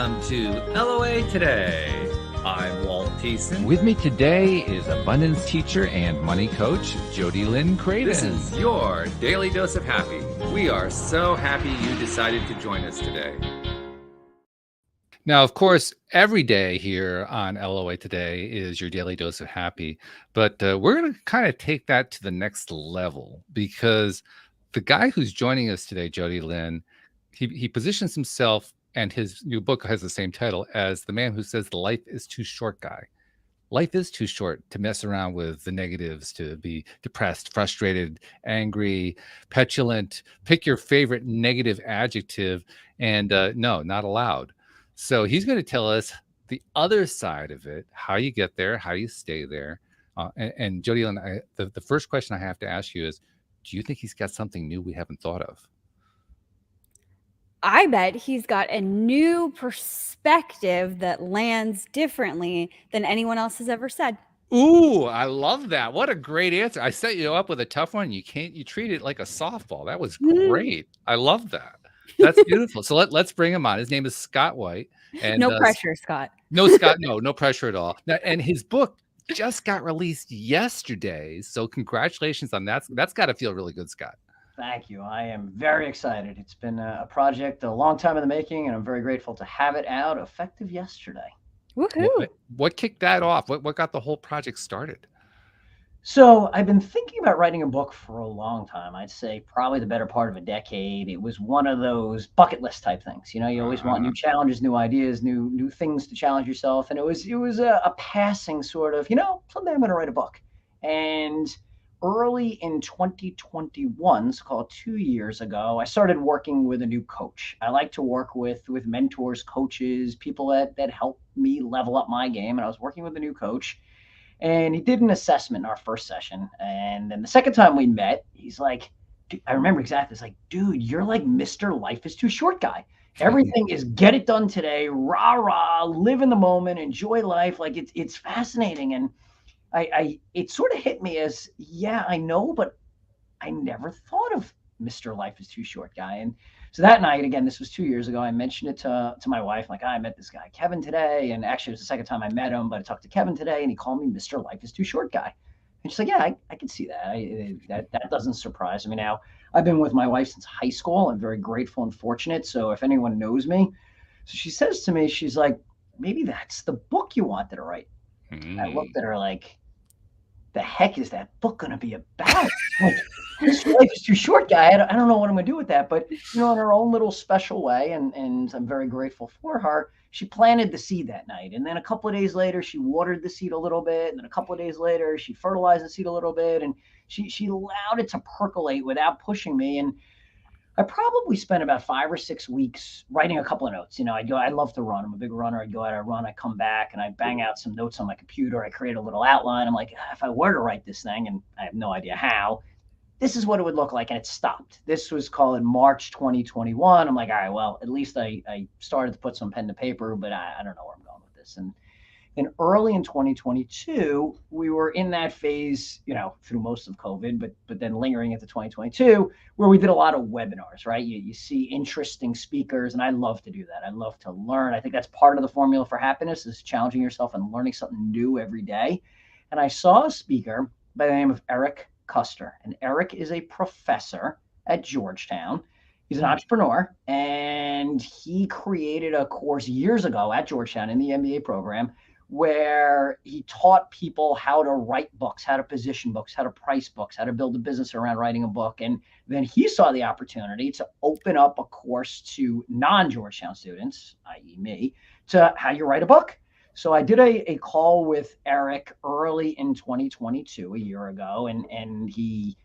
Welcome to LOA Today. I'm Walt Thiessen. With me today is abundance teacher and money coach, Jody Lynn Craven. This is your daily dose of happy. We are so happy you decided to join us today. Now, of course, every day here on LOA Today is your daily dose of happy, but we're going to kind of take that to the next level because the guy who's joining us today, Jody Lynn, he positions himself, and his new book has the same title, as the man who says the life is too short guy. Life is too short to mess around with the negatives, to be depressed, frustrated, angry, petulant. Pick your favorite negative adjective, and no, not allowed. So he's going to tell us the other side of it, how you get there, how you stay there. And Jody, the first question I have to ask you is, do you think he's got something new we haven't thought of? I bet he's got a new perspective that lands differently than anyone else has ever said. Ooh, I love that. What a great answer. I set you up with a tough one. You treat it like a softball. That was great. I love that. That's beautiful. So let's bring him on. His name is Scott White. And no pressure, Scott. No, Scott, no pressure at all. Now, and his book just got released yesterday. So congratulations on that. That's got to feel really good, Scott. Thank you. I am very excited. It's been a project a long time in the making, and I'm very grateful to have it out effective yesterday. Woohoo! What kicked that off? What got the whole project started? So I've been thinking about writing a book for a long time. I'd say probably the better part of a decade. It was one of those bucket list type things. You know, you always want new challenges, new ideas, new things to challenge yourself. And it was a passing sort of, someday I'm going to write a book. And early in 2021, so called 2 years ago, I started working with a new coach. I like to work with mentors, coaches, people that help me level up my game. And I was working with a new coach, and he did an assessment in our first session. And then the second time we met, he's like, I remember exactly. It's like, dude, you're like Mr. Life is Too Short guy. Everything is get it done today, rah, rah, live in the moment, enjoy life. Like it's fascinating. And it sort of hit me as, yeah, I know, but I never thought of Mr. Life is Too Short guy. And so that night, again, this was 2 years ago, I mentioned it to my wife, like, I met this guy, Kevin, today. And actually, it was the second time I met him, but I talked to Kevin today, and he called me Mr. Life is Too Short guy. And she's like, yeah, I can see that. That doesn't surprise me. Now, I've been with my wife since high school. I'm very grateful and fortunate. So if anyone knows me, so she says to me, she's like, maybe that's the book you wanted to write. I looked at her like, the heck is that book going to be about? Like, this life is too short, guy. I don't know what I'm going to do with that. But, in her own little special way, and I'm very grateful for her, she planted the seed that night. And then a couple of days later, she watered the seed a little bit. And then a couple of days later, she fertilized the seed a little bit. And she allowed it to percolate without pushing me. And I probably spent about 5 or 6 weeks writing a couple of notes. I love to run. I'm a big runner. I'd go out, I run, I come back, and I bang out some notes on my computer. I create a little outline. I'm like, if I were to write this thing, and I have no idea how, this is what it would look like. And it stopped. This was called in March 2021. I'm like, all right, well, at least I started to put some pen to paper, but I don't know where I'm going with this. And early in 2022, we were in that phase, through most of COVID, but then lingering into 2022, where we did a lot of webinars, right? You see interesting speakers, and I love to do that. I love to learn. I think that's part of the formula for happiness, is challenging yourself and learning something new every day. And I saw a speaker by the name of Eric Custer, and Eric is a professor at Georgetown. He's an entrepreneur, and he created a course years ago at Georgetown in the MBA program where he taught people how to write books, how to position books, how to price books, how to build a business around writing a book. And then he saw the opportunity to open up a course to non-Georgetown students, i.e. me, to how you write a book. So I did a call with Eric early in 2022, a year ago, and he's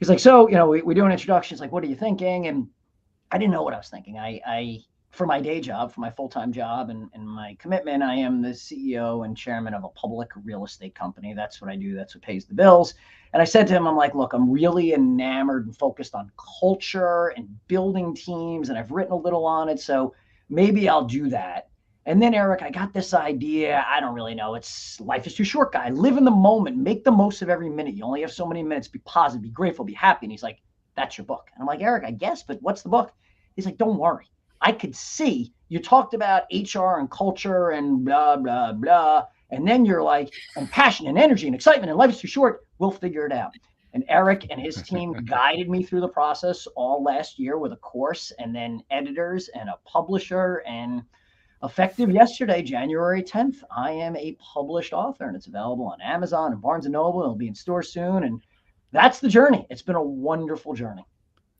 like, so, we do an introduction. It's like, what are you thinking? And I didn't know what I was thinking. I for my day job, for my full-time job and my commitment, I am the CEO and chairman of a public real estate company. That's what I do. That's what pays the bills. And I said to him, I'm like, look, I'm really enamored and focused on culture and building teams, and I've written a little on it. So maybe I'll do that. And then, Eric, I got this idea. I don't really know. It's life is too short, guy. Live in the moment. Make the most of every minute. You only have so many minutes. Be positive, be grateful, be happy. And he's like, that's your book. And I'm like, Eric, I guess, but what's the book? He's like, don't worry. I could see you talked about HR and culture and blah, blah, blah. And then you're like, and passion and energy and excitement and life is too short. We'll figure it out. And Eric and his team guided me through the process all last year with a course and then editors and a publisher. And effective yesterday, January 10th, I am a published author and it's available on Amazon and Barnes and Noble. It'll be in stores soon. And that's the journey. It's been a wonderful journey.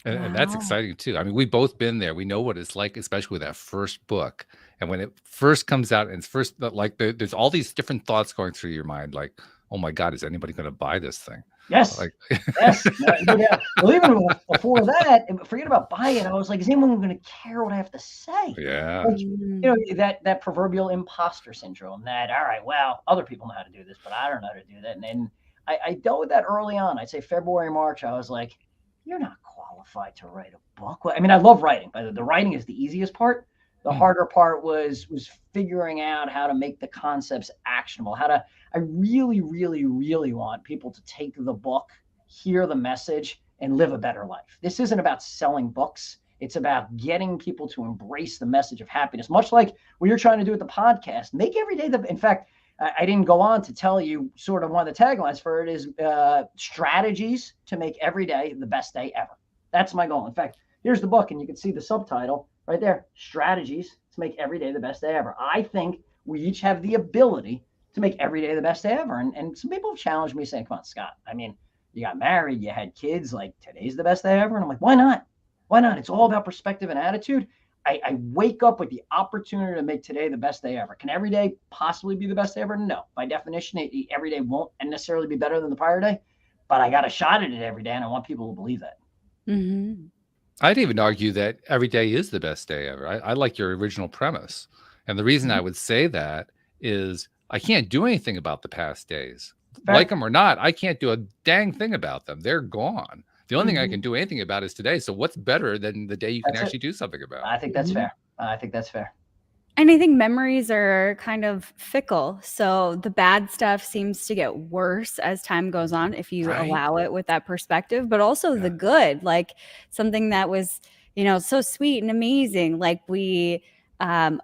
And that's exciting too. I mean, we've both been there. We know what it's like, especially with that first book. And when it first comes out and it's first, like, there's all these different thoughts going through your mind, like, oh my God, is anybody going to buy this thing? Yes. Like, yes. Yeah. Well, even before that, forget about buying. I was like, is anyone going to care what I have to say? yeah. Like, you know, that proverbial imposter syndrome that, all right, well, other people know how to do this, but I don't know how to do that. And I dealt with that early on. I'd say February, March, I was like, you're not qualified to write a book. I mean, I love writing, but the writing is the easiest part. The harder part was figuring out how to make the concepts actionable, I really, really, really want people to take the book, hear the message, and live a better life. This isn't about selling books. It's about getting people to embrace the message of happiness, much like what you're trying to do with the podcast. Make every day in fact, I didn't go on to tell you sort of one of the taglines for it is strategies to make every day the best day ever. That's my goal. In fact, here's the book, and you can see the subtitle right there, Strategies to Make Every Day the Best Day Ever. I think we each have the ability to make every day the best day ever. And some people have challenged me saying, come on, Scott, I mean, you got married, you had kids, like today's the best day ever. And I'm like, why not? Why not? It's all about perspective and attitude. I wake up with the opportunity to make today the best day ever. Can every day possibly be the best day ever? No. By definition, every day won't necessarily be better than the prior day, but I got a shot at it every day, and I want people to believe that. Mm-hmm. I'd even argue that every day is the best day ever. I like your original premise. And the reason I would say that is I can't do anything about the past days. Fair. Like them or not, I can't do a dang thing about them. They're gone. The only thing I can do anything about is today. So what's better than the day you can actually do something about? I think that's fair. I think that's fair. And I think memories are kind of fickle. So the bad stuff seems to get worse as time goes on if you allow it with that perspective, but also the good, like something that was, you know, so sweet and amazing. Like we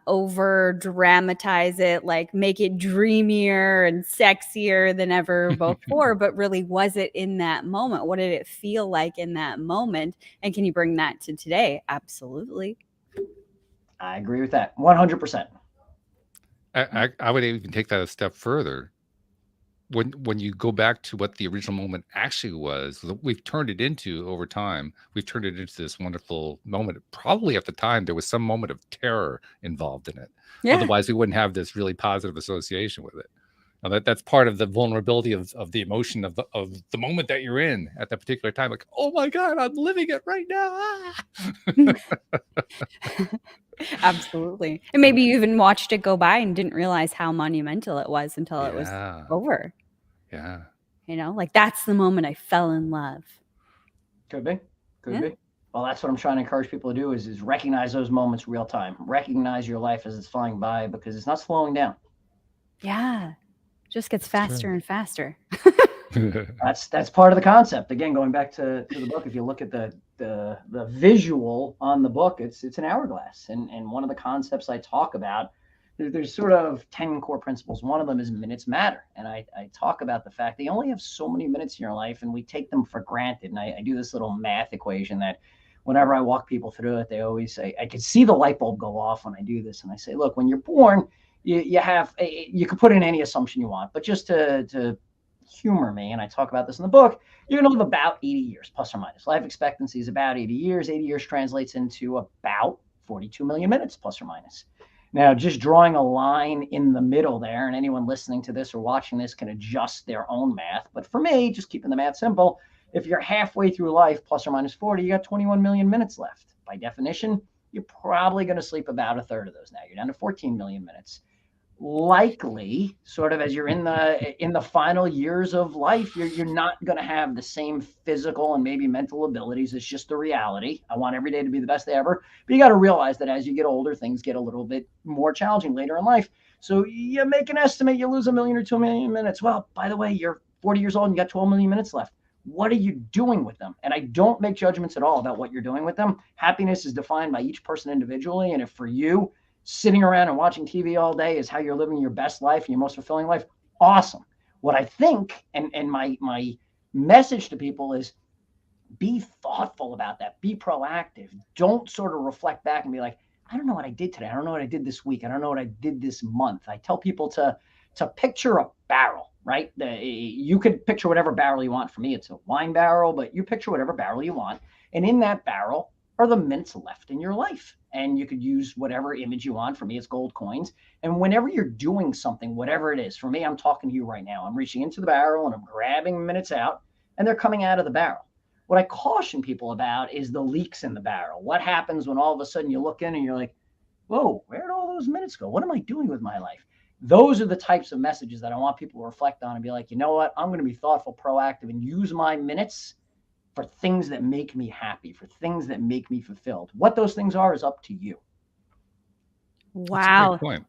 over dramatize it, like make it dreamier and sexier than ever before. But really, was it in that moment? What did it feel like in that moment? And can you bring that to today? Absolutely. I agree with that 100%. I would even take that a step further. When you go back to what the original moment actually was, we've turned it into, over time, we've turned it into this wonderful moment. Probably at the time, there was some moment of terror involved in it. Yeah. Otherwise, we wouldn't have this really positive association with it. Now that's part of the vulnerability of the emotion of the moment that you're in at that particular time. Like, oh my God, I'm living it right now. Absolutely. And maybe you even watched it go by and didn't realize how monumental it was until it was over. Yeah. You know, like that's the moment I fell in love. Could be. Could be. Well, that's what I'm trying to encourage people to do is recognize those moments real time. Recognize your life as it's flying by because it's not slowing down. Yeah. Just gets faster and faster. That's part of the concept. Again, going back to the book, if you look at the visual on the book, it's an hourglass. And one of the concepts I talk about, there's sort of 10 core principles. One of them is minutes matter. And I talk about the fact that you only have so many minutes in your life and we take them for granted. And I do this little math equation that whenever I walk people through it, they always say, I can see the light bulb go off when I do this. And I say, look, when you're born, you can put in any assumption you want, but just to humor me, and I talk about this in the book, you're going to live about 80 years, plus or minus. Life expectancy is about 80 years. 80 years translates into about 42 million minutes, plus or minus. Now, just drawing a line in the middle there, and anyone listening to this or watching this can adjust their own math. But for me, just keeping the math simple, if you're halfway through life, plus or minus 40, you got 21 million minutes left. By definition, you're probably going to sleep about a third of those now. You're down to 14 million minutes. Likely, sort of as you're in the final years of life, you're not going to have the same physical and maybe mental abilities. It's just the reality. I want every day to be the best day ever, but you got to realize that as you get older, things get a little bit more challenging later in life. So you make an estimate, you lose 1 million or 2 million minutes. Well, by the way, you're 40 years old and you got 12 million minutes left. What are you doing with them? And I don't make judgments at all about what you're doing with them. Happiness is defined by each person individually. And if for you, sitting around and watching TV all day is how you're living your best life and your most fulfilling life, awesome. What I think, and my message to people is, be thoughtful about that. Be proactive. Don't sort of reflect back and be like, I don't know what I did today. I don't know what I did this week. I don't know what I did this month. I tell people to picture a barrel, right? You could picture whatever barrel you want. For me, it's a wine barrel, but you picture whatever barrel you want. And in that barrel are the minutes left in your life. And you could use whatever image you want. For me, it's gold coins. And whenever you're doing something, whatever it is, for me, I'm talking to you right now. I'm reaching into the barrel and I'm grabbing minutes out and they're coming out of the barrel. What I caution people about is the leaks in the barrel. What happens when all of a sudden you look in and you're like, whoa, where did all those minutes go? What am I doing with my life? Those are the types of messages that I want people to reflect on and be like, you know what? I'm going to be thoughtful, proactive, and use my minutes for things that make me happy, for things that make me fulfilled. What those things are is up to you. Wow. That's a great point.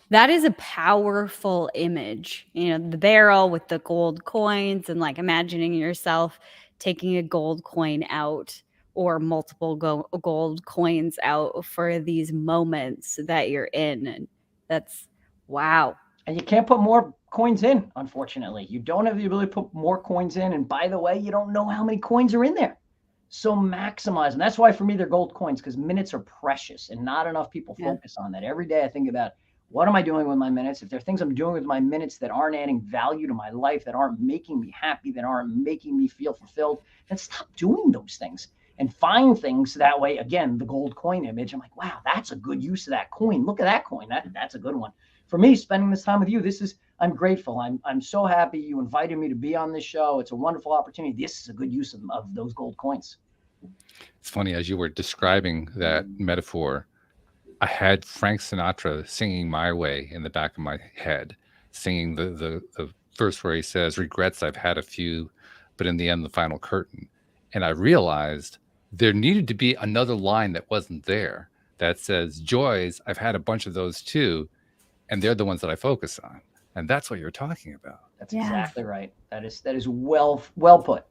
That is a powerful image. You know, the barrel with the gold coins and like imagining yourself taking a gold coin out or multiple gold coins out for these moments that you're in. And that's wow. And you can't put more coins in, unfortunately. You don't have the ability to put more coins in. And by the way, you don't know how many coins are in there. So maximize. And that's why for me, they're gold coins, because minutes are precious and not enough people focus on that. Every day I think about, what am I doing with my minutes? If there are things I'm doing with my minutes that aren't adding value to my life, that aren't making me happy, that aren't making me feel fulfilled, then stop doing those things and find things that way. Again, the gold coin image. I'm like, wow, that's a good use of that coin. Look at that coin. That's a good one. For me, spending this time with you, I'm grateful. I'm so happy you invited me to be on this show. It's a wonderful opportunity. This is a good use of those gold coins. It's funny, as you were describing that metaphor, I had Frank Sinatra singing My Way in the back of my head, singing the verse where he says, regrets I've had a few, but in the end, the final curtain. And I realized there needed to be another line that wasn't there that says, joys, I've had a bunch of those too, and they're the ones that I focus on. And that's what you're talking about. That's exactly right. That is well put.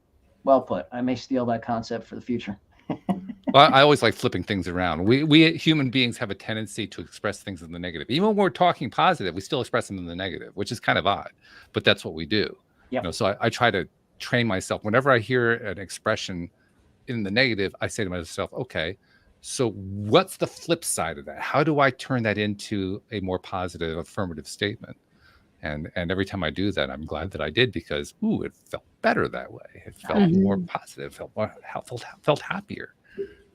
Well put. I may steal that concept for the future. Well, I always like flipping things around. We human beings have a tendency to express things in the negative. Even when we're talking positive, we still express them in the negative, which is kind of odd, but that's what we do. Yep. You know, so I try to train myself. Whenever I hear an expression in the negative, I say to myself, okay, so what's the flip side of that? How do I turn that into a more positive, affirmative statement? And every time I do that, I'm glad that I did, because it felt better that way. It felt more positive, felt happier.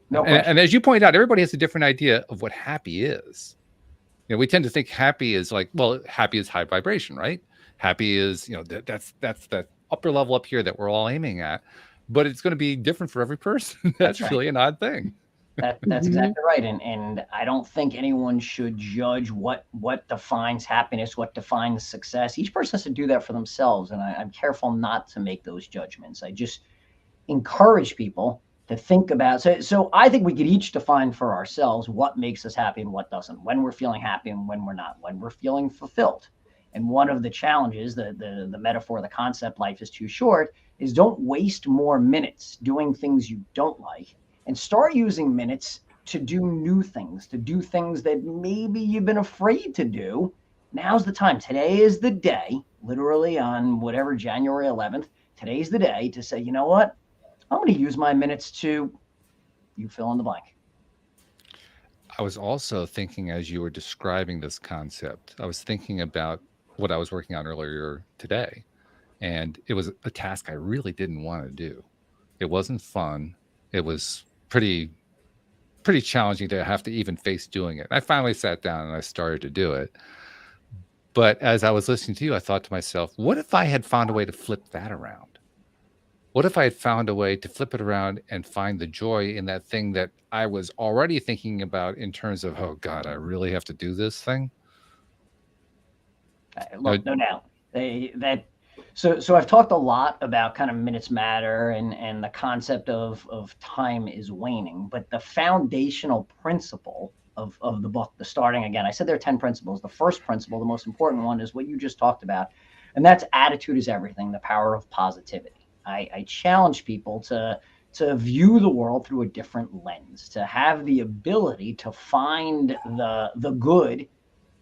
No, and as you point out, everybody has a different idea of what happy is. You know, we tend to think happy is like, well, happy is high vibration, right? Happy is, you know, that's that upper level up here that we're all aiming at, but it's going to be different for every person. That's really an odd thing. That's exactly right. And I don't think anyone should judge what defines happiness, what defines success. Each person has to do that for themselves. And I'm careful not to make those judgments. I just encourage people to think about. So I think we could each define for ourselves what makes us happy and what doesn't, when we're feeling happy and when we're not, when we're feeling fulfilled. And one of the challenges, the metaphor, the concept, life is too short, is don't waste more minutes doing things you don't like, and start using minutes to do new things, to do things that maybe you've been afraid to do. Now's the time. Today is the day, literally on whatever, January 11th, today's the day to say, you know what? I'm going to use my minutes to, you fill in the blank. I was also thinking, as you were describing this concept, I was thinking about what I was working on earlier today. And it was a task I really didn't want to do. It wasn't fun. It was pretty challenging to have to even face doing it. I finally sat down and I started to do it. But as I was listening to you, I thought to myself, what if I had found a way to flip that around? What if I had found a way to flip it around and find the joy in that thing that I was already thinking about in terms of, oh God, I really have to do this thing? Look, no doubt. So I've talked a lot about kind of minutes matter and the concept of time is waning, but the foundational principle of the book, the starting again, I said there are 10 principles. The first principle, the most important one, is what you just talked about. And that's attitude is everything, the power of positivity. I challenge people to view the world through a different lens, to have the ability to find the good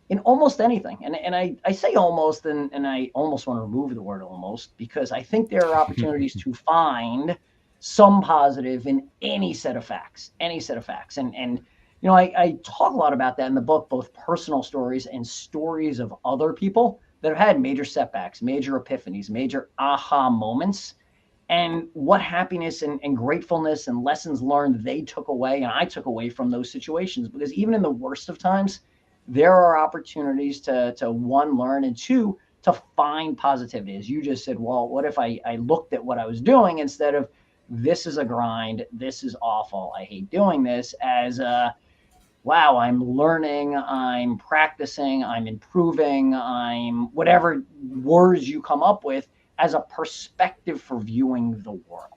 in almost anything. And I say almost, and I almost want to remove the word almost, because I think there are opportunities to find some positive in any set of facts. And I talk a lot about that in the book, both personal stories and stories of other people that have had major setbacks, major epiphanies, major aha moments, and what happiness and gratefulness and lessons learned they took away and I took away from those situations. Because even in the worst of times, there are opportunities to one, learn, and two, to find positivity. As you just said, well, what if I looked at what I was doing instead of this is a grind, this is awful, I hate doing this, as wow, I'm learning, I'm practicing, I'm improving, I'm whatever words you come up with as a perspective for viewing the world.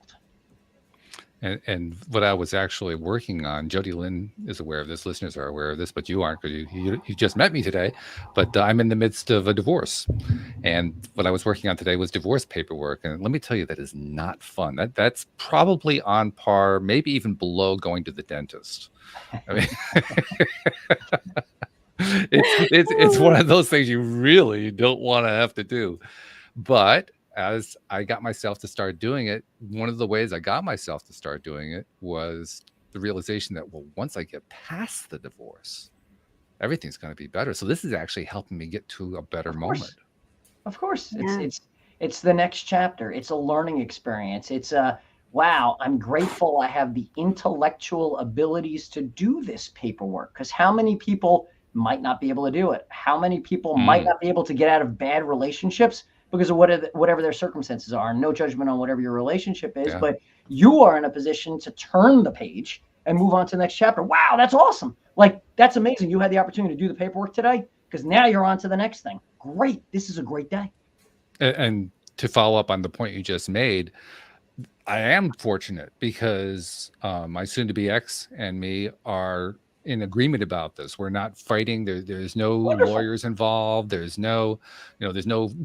And what I was actually working on, Jody Lynn is aware of this, listeners are aware of this, but you aren't, because you just met me today. But I'm in the midst of a divorce. And what I was working on today was divorce paperwork. And let me tell you, that is not fun. That's probably on par, maybe even below going to the dentist. I mean, it's one of those things you really don't want to have to do. But as I got myself to start doing it, one of the ways I got myself to start doing it was the realization that, well, once I get past the divorce, everything's going to be better. So this is actually helping me get to a better moment. Of course. Yeah. It's the next chapter. It's a learning experience. It's wow, I'm grateful I have the intellectual abilities to do this paperwork, because how many people might not be able to do it? How many people might not be able to get out of bad relationships because of whatever their circumstances are? No judgment on whatever your relationship is, but you are in a position to turn the page and move on to the next chapter. Wow, that's awesome. Like, that's amazing. You had the opportunity to do the paperwork today, because now you're on to the next thing. Great. This is a great day. And to follow up on the point you just made, I am fortunate because my soon-to-be ex and me are in agreement about this. We're not fighting. There's no lawyers involved. There's no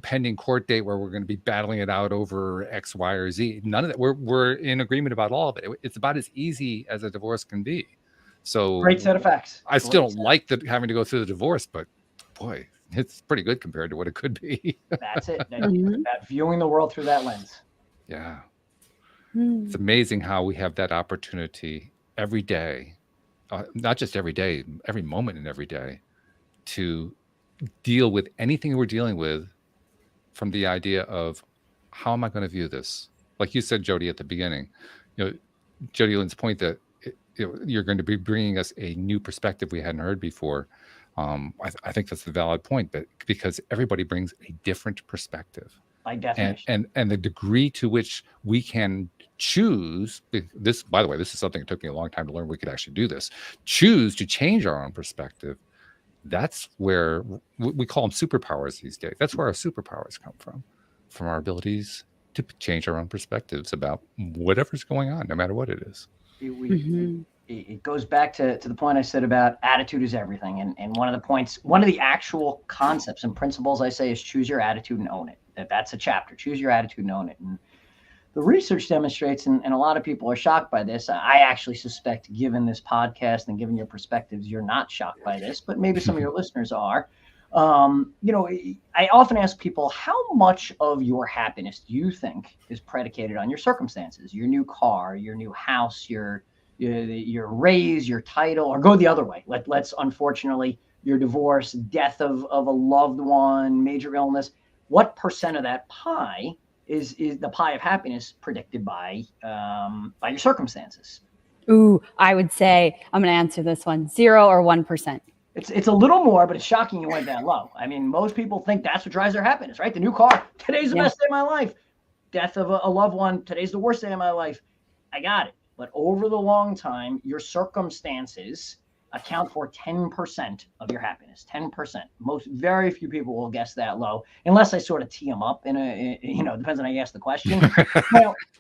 pending court date where we're going to be battling it out over X, Y, or Z. None of that. We're in agreement about all of it. It's about as easy as a divorce can be. So great set of facts. I still don't like having to go through the divorce, but boy, it's pretty good compared to what it could be. That's it. That viewing the world through that lens. Yeah. It's amazing how we have that opportunity every day, not just every day, every moment in every day, to deal with anything we're dealing with from the idea of, how am I going to view this? Like you said, Jody, at the beginning, Jody Lynn's point that you're going to be bringing us a new perspective we hadn't heard before. I think that's the valid point, but because everybody brings a different perspective. By definition. And the degree to which we can choose this, by the way, this is something that took me a long time to learn. We could actually do this, choose to change our own perspective. That's where we call them superpowers these days. That's where our superpowers come from our abilities to change our own perspectives about whatever's going on, no matter what it is. It goes back to the point I said about attitude is everything. And one of the actual concepts and principles I say is choose your attitude and own it. That's a chapter. Choose your attitude and own it. And the research demonstrates, and a lot of people are shocked by this. I actually suspect, given this podcast and given your perspectives, you're not shocked by this, but maybe some of your listeners are. I often ask people, how much of your happiness do you think is predicated on your circumstances? Your new car, your new house, your raise, your title, or go the other way. Let's unfortunately, your divorce, death of a loved one, major illness. What percent of that pie is the pie of happiness predicted by your circumstances? Ooh, I would say, I'm going to answer this one, 0 or 1%. It's a little more, but it's shocking you went that low. I mean, most people think that's what drives their happiness, right? The new car, today's the best day of my life. Death of a loved one, today's the worst day of my life. I got it. But over the long time, your circumstances account for 10% of your happiness. 10%. Very few people will guess that low, unless I sort of tee them up depends on how you ask the question.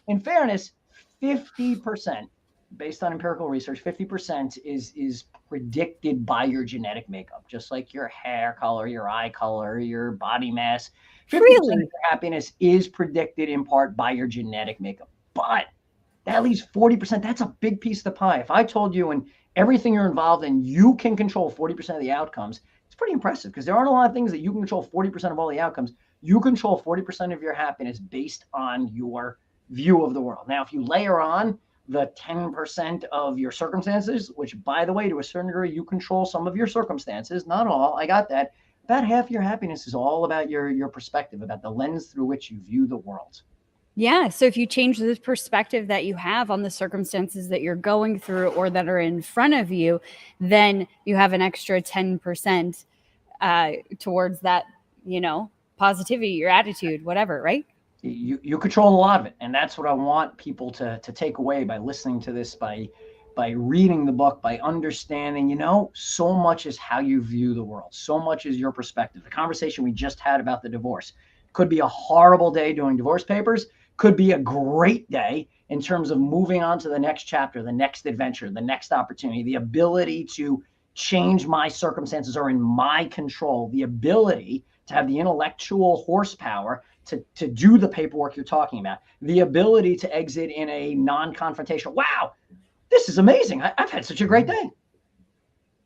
In fairness, 50% based on empirical research, 50% is predicted by your genetic makeup, just like your hair color, your eye color, your body mass. 50% of Really? your happiness is predicted in part by your genetic makeup. But that leaves 40%. That's a big piece of the pie. If I told you and everything you're involved in, you can control 40% of the outcomes, it's pretty impressive because there aren't a lot of things that you can control 40% of all the outcomes. You control 40% of your happiness based on your view of the world. Now, if you layer on the 10% of your circumstances, which, by the way, to a certain degree, you control some of your circumstances, not all, I got that. About half your happiness is all about your perspective, about the lens through which you view the world. Yeah. So if you change the perspective that you have on the circumstances that you're going through or that are in front of you, then you have an extra 10% towards that, positivity, your attitude, whatever, right? You control a lot of it, and that's what I want people to take away by listening to this, by reading the book, by understanding, so much is how you view the world, so much is your perspective. The conversation we just had about the divorce could be a horrible day doing divorce papers, could be a great day in terms of moving on to the next chapter, the next adventure, the next opportunity. The ability to change my circumstances are in my control. The ability to have the intellectual horsepower to do the paperwork you're talking about, the ability to exit in a non-confrontational, wow, this is amazing. I've had such a great day.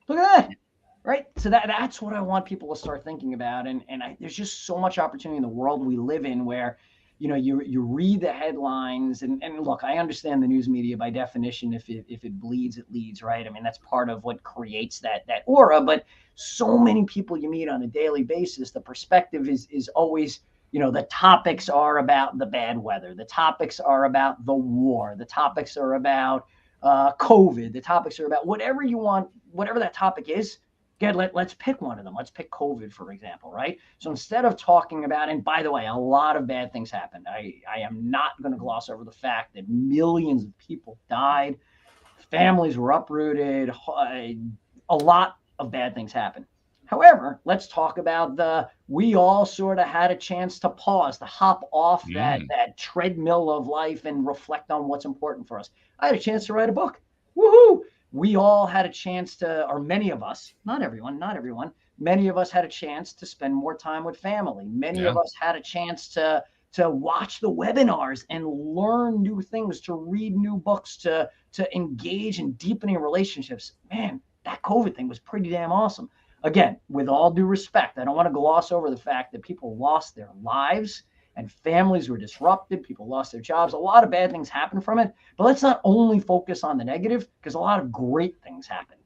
Look at that. Right. So that's what I want people to start thinking about. And there's just so much opportunity in the world we live in where, you read the headlines and look, I understand the news media by definition, if it bleeds, it leads, right? I mean, that's part of what creates that aura. But so many people you meet on a daily basis, the perspective is always, the topics are about the bad weather. The topics are about the war. The topics are about COVID. The topics are about whatever you want, whatever that topic is. Again, let's pick one of them. Let's pick COVID, for example, right? So instead of talking about, and by the way, a lot of bad things happened. I am not going to gloss over the fact that millions of people died. Families were uprooted. A lot of bad things happened. However, let's talk about we all sort of had a chance to pause, to hop off that treadmill of life and reflect on what's important for us. I had a chance to write a book. Woohoo! We all had a chance to, or many of us, not everyone, many of us had a chance to spend more time with family. Many of us had a chance to watch the webinars and learn new things, to read new books, to engage in deepening relationships. Man, that COVID thing was pretty damn awesome. Again, with all due respect, I don't want to gloss over the fact that people lost their lives and families were disrupted. People lost their jobs. A lot of bad things happened from it. But let's not only focus on the negative, because a lot of great things happened.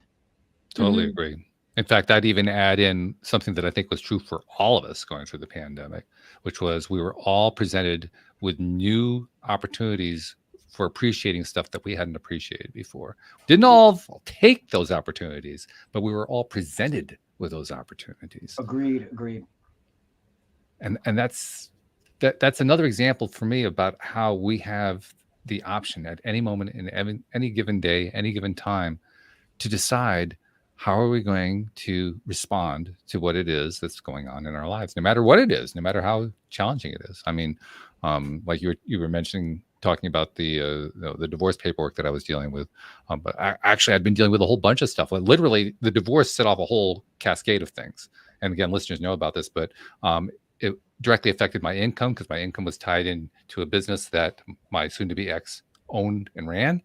Totally agree. In fact, I'd even add in something that I think was true for all of us going through the pandemic, which was we were all presented with new opportunities for appreciating stuff that we hadn't appreciated before. Didn't all take those opportunities, but we were all presented with those opportunities. Agreed. And that's another example for me about how we have the option at any moment in any given day, any given time, to decide how are we going to respond to what it is that's going on in our lives, no matter what it is, no matter how challenging it is. I mean, like you were mentioning, talking about the divorce paperwork that I was dealing with, but I'd been dealing with a whole bunch of stuff. Like literally, the divorce set off a whole cascade of things. And again, listeners know about this, but it directly affected my income because my income was tied into a business that my soon-to-be ex owned and ran.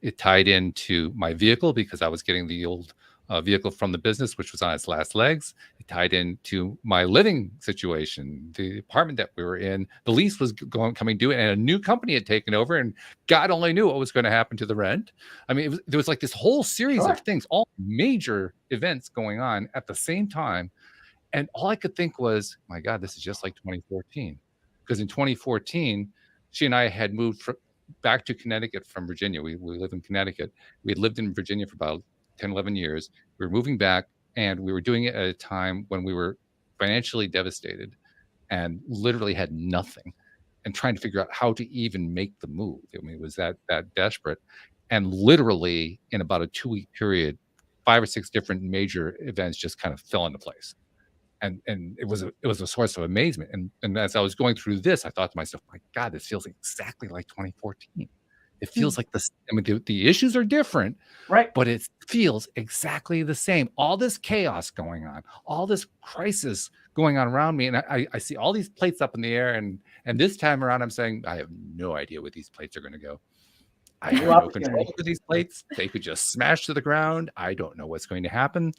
It tied into my vehicle because I was getting the old vehicle from the business, which was on its last legs. It tied into my living situation, the apartment that we were in. The lease was coming due, and a new company had taken over, and God only knew what was going to happen to the rent. I mean, there was like this whole series of things, all major events going on at the same time. And all I could think was, my God, this is just like 2014. Because in 2014, she and I had moved back to Connecticut from Virginia. We live in Connecticut. We had lived in Virginia for about 10, 11 years. We were moving back, and we were doing it at a time when we were financially devastated and literally had nothing and trying to figure out how to even make the move. I mean, it was that desperate. And literally in about a 2-week period, 5 or 6 different major events just kind of fell into place. And it was a source of amazement. And as I was going through this, I thought to myself, my God, this feels exactly like 2014. It feels like this. I mean, the issues are different, Right. but it feels exactly the same. All this chaos going on, all this crisis going on around me, and I see all these plates up in the air, and this time around, I'm saying I have no idea where these plates are going to go. I New have no control opportunity. over these plates. They could just smash to the ground. I don't know what's going to happen.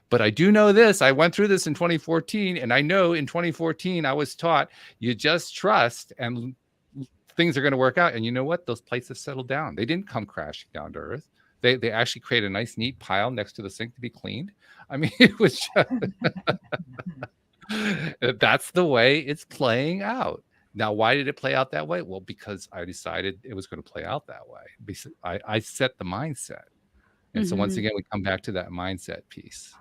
But I do know this. I went through this in 2014, and I know in 2014 I was taught you just trust and things are going to work out. And you know what? Those plates have settled down. They didn't come crashing down to earth. They actually create a nice, neat pile next to the sink to be cleaned. I mean, it was just that's the way it's playing out. Now, why did it play out that way? Well, because I decided it was going to play out that way. Because I set the mindset. And so once again, we come back to that mindset piece,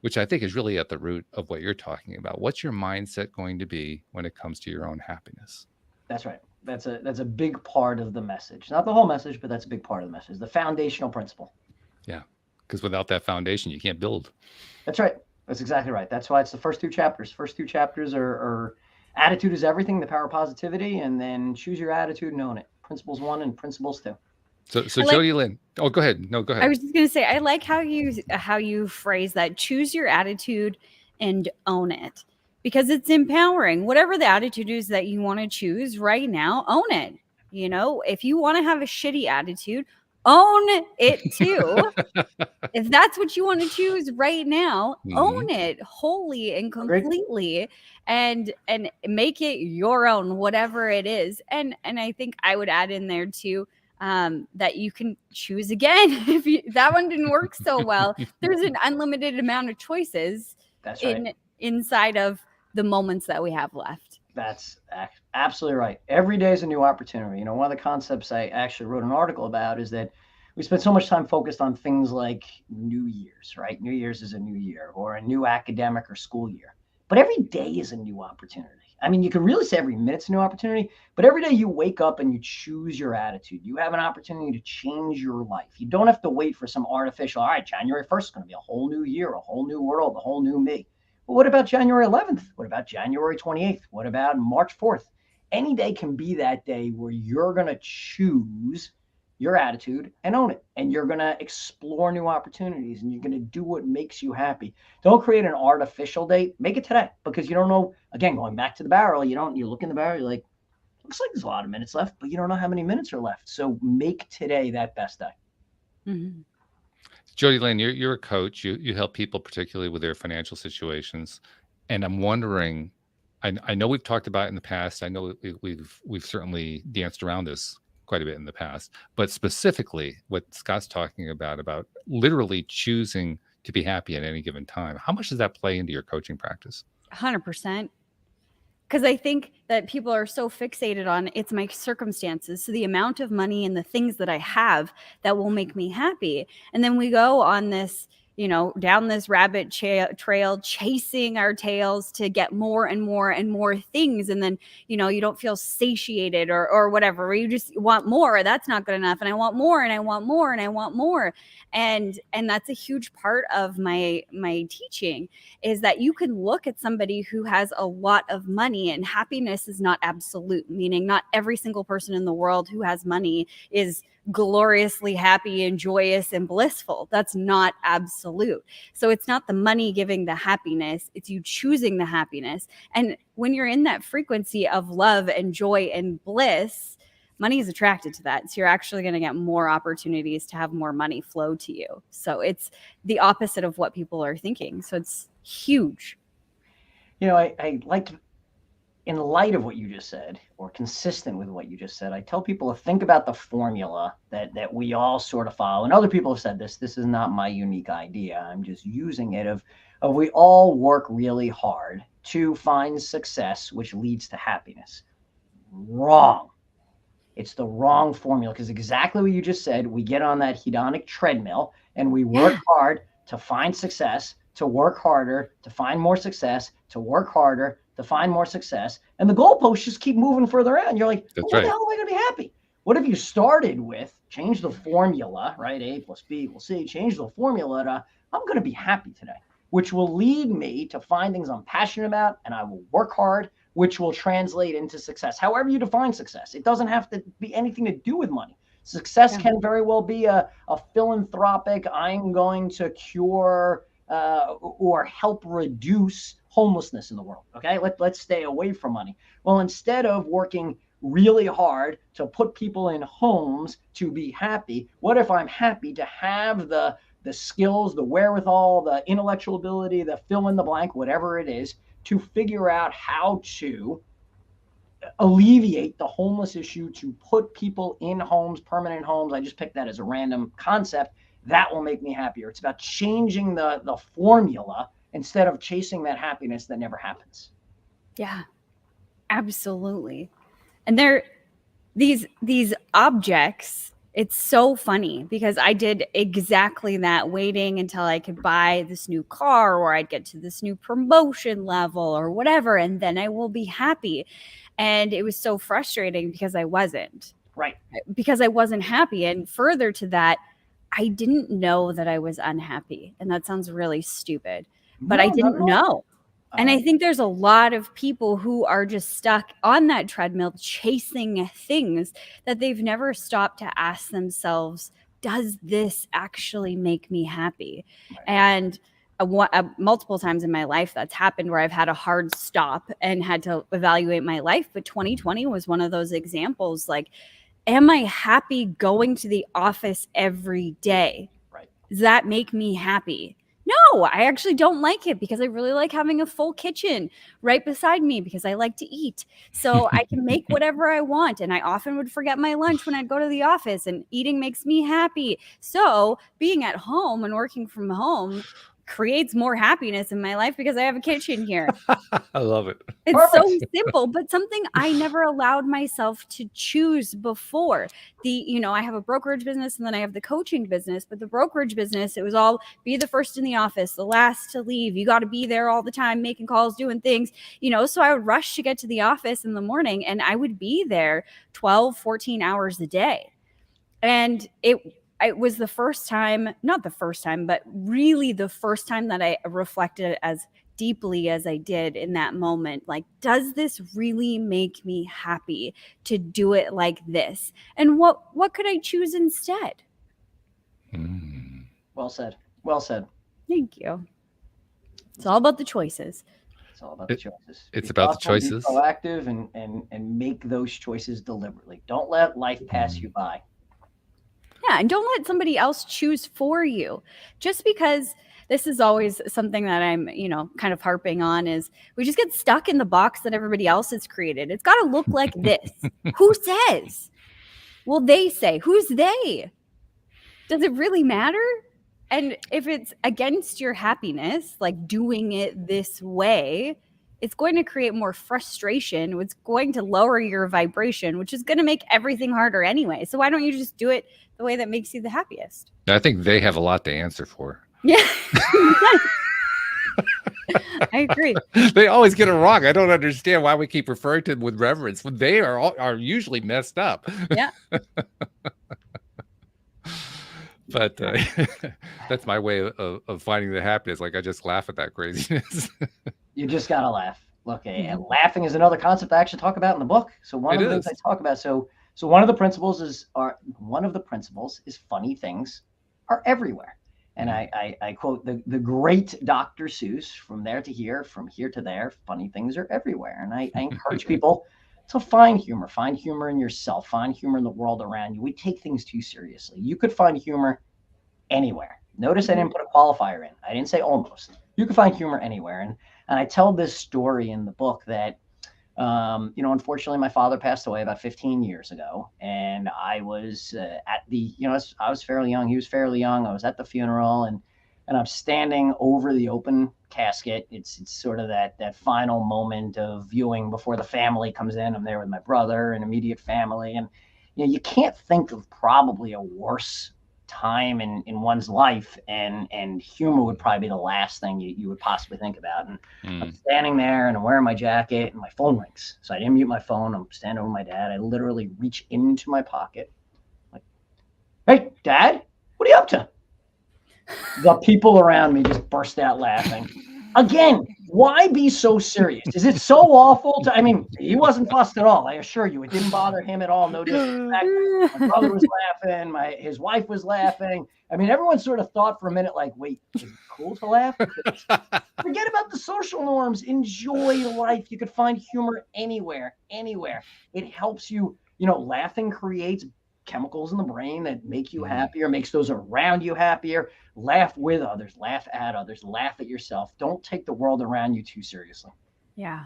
which I think is really at the root of what you're talking about. What's your mindset going to be when it comes to your own happiness? That's right. That's a big part of the message. Not the whole message, but that's a big part of the message. The foundational principle. Yeah. Because without that foundation, you can't build. That's right. That's exactly right. That's why it's the first two chapters. First two chapters are attitude is everything, the power of positivity, and then choose your attitude and own it. Principles 1 and principles 2. So Jody Lynn. Oh, go ahead. No, go ahead. I was just going to say, I like how you phrase that. Choose your attitude and own it, because it's empowering. Whatever the attitude is that you want to choose right now, own it. You know, if you want to have a shitty attitude, own it too. If that's what you want to choose right now, own it wholly and completely, and make it your own, whatever it is. And I think I would add in there too, that you can choose again if that one didn't work so well. There's an unlimited amount of choices. That's right. Inside of the moments that we have left. That's absolutely right. Every day is a new opportunity. You know, one of the concepts I actually wrote an article about is that we spend so much time focused on things like New Year's, right? New Year's is a new year, or a new academic or school year. But every day is a new opportunity. I mean, you could really say every minute's a new opportunity, but every day you wake up and you choose your attitude. You have an opportunity to change your life. You don't have to wait for some artificial, all right, January 1st is going to be a whole new year, a whole new world, a whole new me. But what about January 11th? What about January 28th? What about March 4th? Any day can be that day where you're going to choose your attitude and own it. And you're going to explore new opportunities, and you're going to do what makes you happy. Don't create an artificial date. Make it today, because you don't know, again, going back to the barrel, you look in the barrel, you're like, looks like there's a lot of minutes left, but you don't know how many minutes are left. So make today that best day. Mm-hmm. Jody Lynn, you're a coach. You help people, particularly with their financial situations. And I'm wondering, I know we've talked about it in the past. I know we've certainly danced around this quite a bit in the past, but specifically what Scott's talking about literally choosing to be happy at any given time. How much does that play into your coaching practice? 100%. Because I think that people are so fixated on it's my circumstances. So the amount of money and the things that I have that will make me happy. And then we go on this, down this rabbit trail, chasing our tails to get more and more and more things. And then, you don't feel satiated or whatever, or you just want more. That's not good enough. And I want more, and I want more, and I want more. And that's a huge part of my teaching, is that you can look at somebody who has a lot of money, and happiness is not absolute, meaning not every single person in the world who has money is gloriously happy and joyous and blissful. That's not absolute. So it's not the money giving the happiness, it's you choosing the happiness. And when you're in that frequency of love and joy and bliss, money is attracted to that. So you're actually going to get more opportunities to have more money flow to you. So it's the opposite of what people are thinking. So it's huge. I like to, in light of what you just said, or consistent with what you just said, I tell people to think about the formula that we all sort of follow. And other people have said this. This is not my unique idea. I'm just using it of we all work really hard to find success, which leads to happiness. Wrong. It's the wrong formula, because exactly what you just said, we get on that hedonic treadmill and we work hard to find success, to work harder, to find more success, to work harder, to find more success. And the goalposts just keep moving further out. And you're like, well, what the hell am I going to be happy? What if you started with, change the formula, right? A plus B equals C, change the formula to, I'm going to be happy today, which will lead me to find things I'm passionate about, and I will work hard, which will translate into success. However you define success, it doesn't have to be anything to do with money. Success can very well be a philanthropic, I'm going to cure or help reduce homelessness in the world. Okay, let's stay away from money. Well, instead of working really hard to put people in homes to be happy, what if I'm happy to have the skills, the wherewithal, the intellectual ability, the fill in the blank, whatever it is, to figure out how to alleviate the homeless issue, to put people in homes, permanent homes. I just picked that as a random concept. That will make me happier. It's about changing the formula instead of chasing that happiness that never happens. Yeah, absolutely. And these objects, it's so funny because I did exactly that, waiting until I could buy this new car or I'd get to this new promotion level or whatever, and then I will be happy. And it was so frustrating because I wasn't. Right. Because I wasn't happy. And further to that, I didn't know that I was unhappy. And that sounds really stupid, but I didn't know. And I think there's a lot of people who are just stuck on that treadmill chasing things that they've never stopped to ask themselves, does this actually make me happy? Right. And multiple times in my life that's happened where I've had a hard stop and had to evaluate my life. But 2020 was one of those examples. Like, am I happy going to the office every day? Right. Does that make me happy? No, I actually don't like it because I really like having a full kitchen right beside me because I like to eat. So I can make whatever I want. And I often would forget my lunch when I'd go to the office, and eating makes me happy. So being at home and working from home creates more happiness in my life because I have a kitchen here. I love it. It's Perfect. so simple, but something I never allowed myself to choose before. I have a brokerage business and then I have the coaching business, but the brokerage business, it was all be the first in the office, the last to leave. You got to be there all the time, making calls, doing things, so I would rush to get to the office in the morning and I would be there 12, 14 hours a day. And it was the first time, not the first time, but really the first time that I reflected as deeply as I did in that moment. Like, does this really make me happy to do it like this? And what could I choose instead? Well said. Well said. Thank you. It's all about the choices. It's all about the choices. It's about the choices. Be proactive and make those choices deliberately. Don't let life pass you by. Yeah, and don't let somebody else choose for you. Just because this is always something that I'm, kind of harping on, is we just get stuck in the box that everybody else has created. It's got to look like this. Who says? Well, they say. Who's they? Does it really matter? And if it's against your happiness, like doing it this way, it's going to create more frustration. It's going to lower your vibration, which is going to make everything harder anyway. So why don't you just do it the way that makes you the happiest? I think they have a lot to answer for. Yeah. I agree. They always get it wrong. I don't understand why we keep referring to them with reverence when they are usually messed up. Yeah. But that's my way of finding the happiness. Like, I just laugh at that craziness. You just gotta laugh. Look, and laughing is another concept I actually talk about in the book. So one of the things I talk about. So one of the principles is funny things are everywhere. And I quote the great Dr. Seuss, from there to here, from here to there, funny things are everywhere. And I encourage people to find humor in yourself, find humor in the world around you. We take things too seriously. You could find humor anywhere. Notice I didn't put a qualifier in. I didn't say almost. You can find humor anywhere. And I tell this story in the book that, unfortunately, my father passed away about 15 years ago. And I was I was fairly young. He was fairly young. I was at the funeral and I'm standing over the open casket. It's sort of that final moment of viewing before the family comes in. I'm there with my brother and immediate family. And, you can't think of probably a worse time in one's life, and humor would probably be the last thing you would possibly think about. And I'm standing there and I'm wearing my jacket and my phone rings. So I didn't mute my phone. I'm standing over my dad. I literally reach into my pocket, like, "Hey, Dad, what are you up to?" The people around me just burst out laughing. Again, Why be so serious? Is it so awful I mean, he wasn't fussed at all. I assure you, it didn't bother him at all. No disrespect. My brother was laughing. His wife was laughing. I mean, everyone sort of thought for a minute, like, wait, is it cool to laugh? Forget about the social norms. Enjoy life. You could find humor anywhere. It helps you. Laughing creates chemicals in the brain that make you happier, makes those around you happier. Laugh with others, laugh at others, laugh at yourself. Don't take the world around you too seriously. Yeah.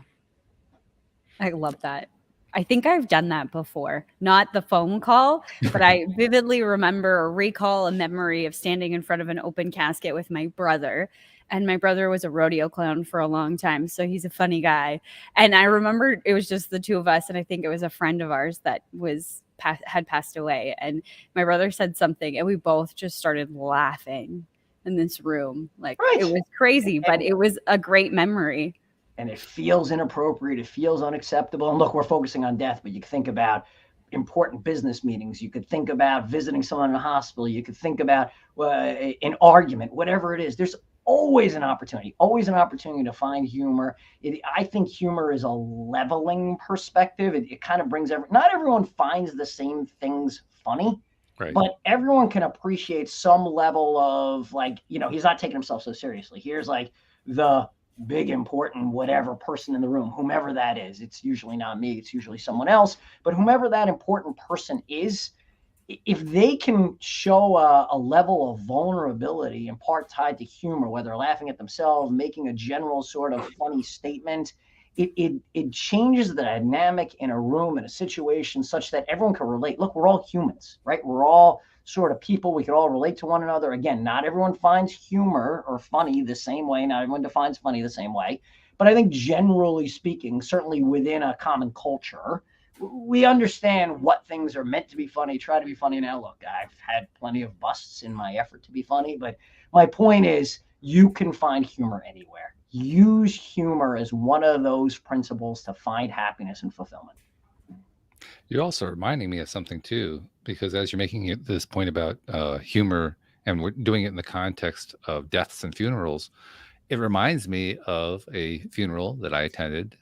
I love that. I think I've done that before, not the phone call, but I vividly remember or recall a memory of standing in front of an open casket with my brother. And my brother was a rodeo clown for a long time, so he's a funny guy. And I remember it was just the two of us, and I think it was a friend of ours that had passed away. And my brother said something, and we both just started laughing in this room. Like, It was crazy, but it was a great memory. And it feels inappropriate. It feels unacceptable. And look, we're focusing on death, but you can think about important business meetings. You could think about visiting someone in a hospital. You could think about an argument, whatever it is. There's always an opportunity to find humor. I think humor is a leveling perspective. It kind of brings not everyone finds the same things funny, right, but everyone can appreciate some level of, like, he's not taking himself so seriously. Here's like the big, important, whatever person in the room, whomever that is. It's usually not me. It's usually someone else, but whomever that important person is, if they can show a level of vulnerability in part tied to humor, whether they're laughing at themselves, making a general sort of funny statement, it changes the dynamic in a room, in a situation, such that everyone can relate. Look, we're all humans, right? We're all sort of people. We can all relate to one another. Again, not everyone finds humor or funny the same way. Not everyone defines funny the same way. But I think generally speaking, certainly within a common culture, we understand what things are meant to be funny, try to be funny. Now, look, I've had plenty of busts in my effort to be funny, but my point is you can find humor anywhere. Use humor as one of those principles to find happiness and fulfillment. You're also reminding me of something too, because as you're making this point about humor, and we're doing it in the context of deaths and funerals, it reminds me of a funeral that I attended.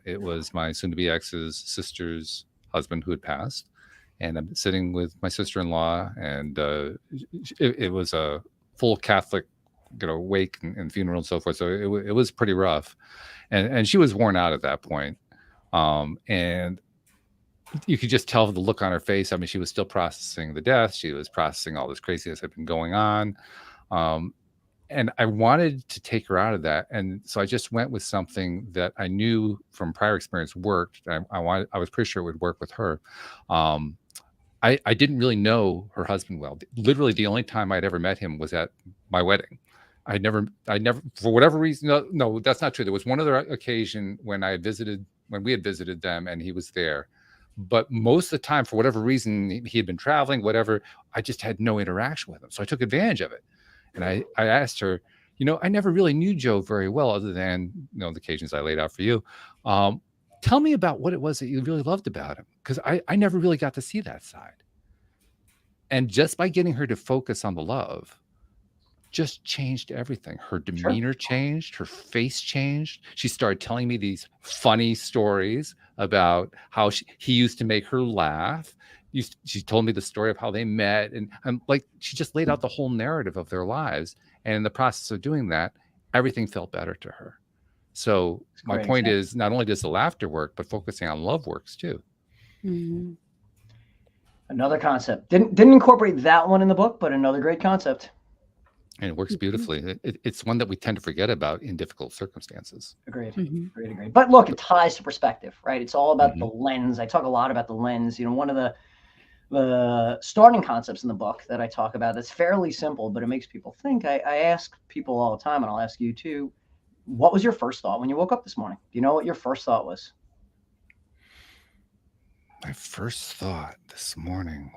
It was my soon-to-be ex's sister's husband who had passed, and I'm sitting with my sister-in-law, and it was a full Catholic, wake and funeral and so forth. So it was pretty rough, and she was worn out at that point, and you could just tell the look on her face. I mean, she was still processing the death. She was processing all this craziness that had been going on. And I wanted to take her out of that. And so I just went with something that I knew from prior experience worked. I was pretty sure it would work with her. I didn't really know her husband well. Literally the only time I'd ever met him was at my wedding. I never, for whatever reason, no, that's not true. There was one other occasion when we had visited them and he was there. But most of the time, for whatever reason, he had been traveling, whatever, I just had no interaction with him. So I took advantage of it. And I asked her, I never really knew Joe very well, other than, the occasions I laid out for you. Tell me about what it was that you really loved about him, because I never really got to see that side. And just by getting her to focus on the love, just changed everything. Her demeanor changed, her face changed. She started telling me these funny stories about how he used to make her laugh. She told me the story of how they met, and like, she just laid out the whole narrative of their lives. And in the process of doing that, everything felt better to her. So my point is, not only does the laughter work, but focusing on love works too. Mm-hmm. Another concept. Didn't incorporate that one in the book, but another great concept. And it works beautifully. It's one that we tend to forget about in difficult circumstances. Agreed. Agreed. But look, it ties to perspective, right? It's all about the lens. I talk a lot about the lens. One of the starting concepts in the book that I talk about that's fairly simple, but it makes people think. I ask people all the time, and I'll ask you too, what was your first thought when you woke up this morning? Do you know what your first thought was? My first thought this morning.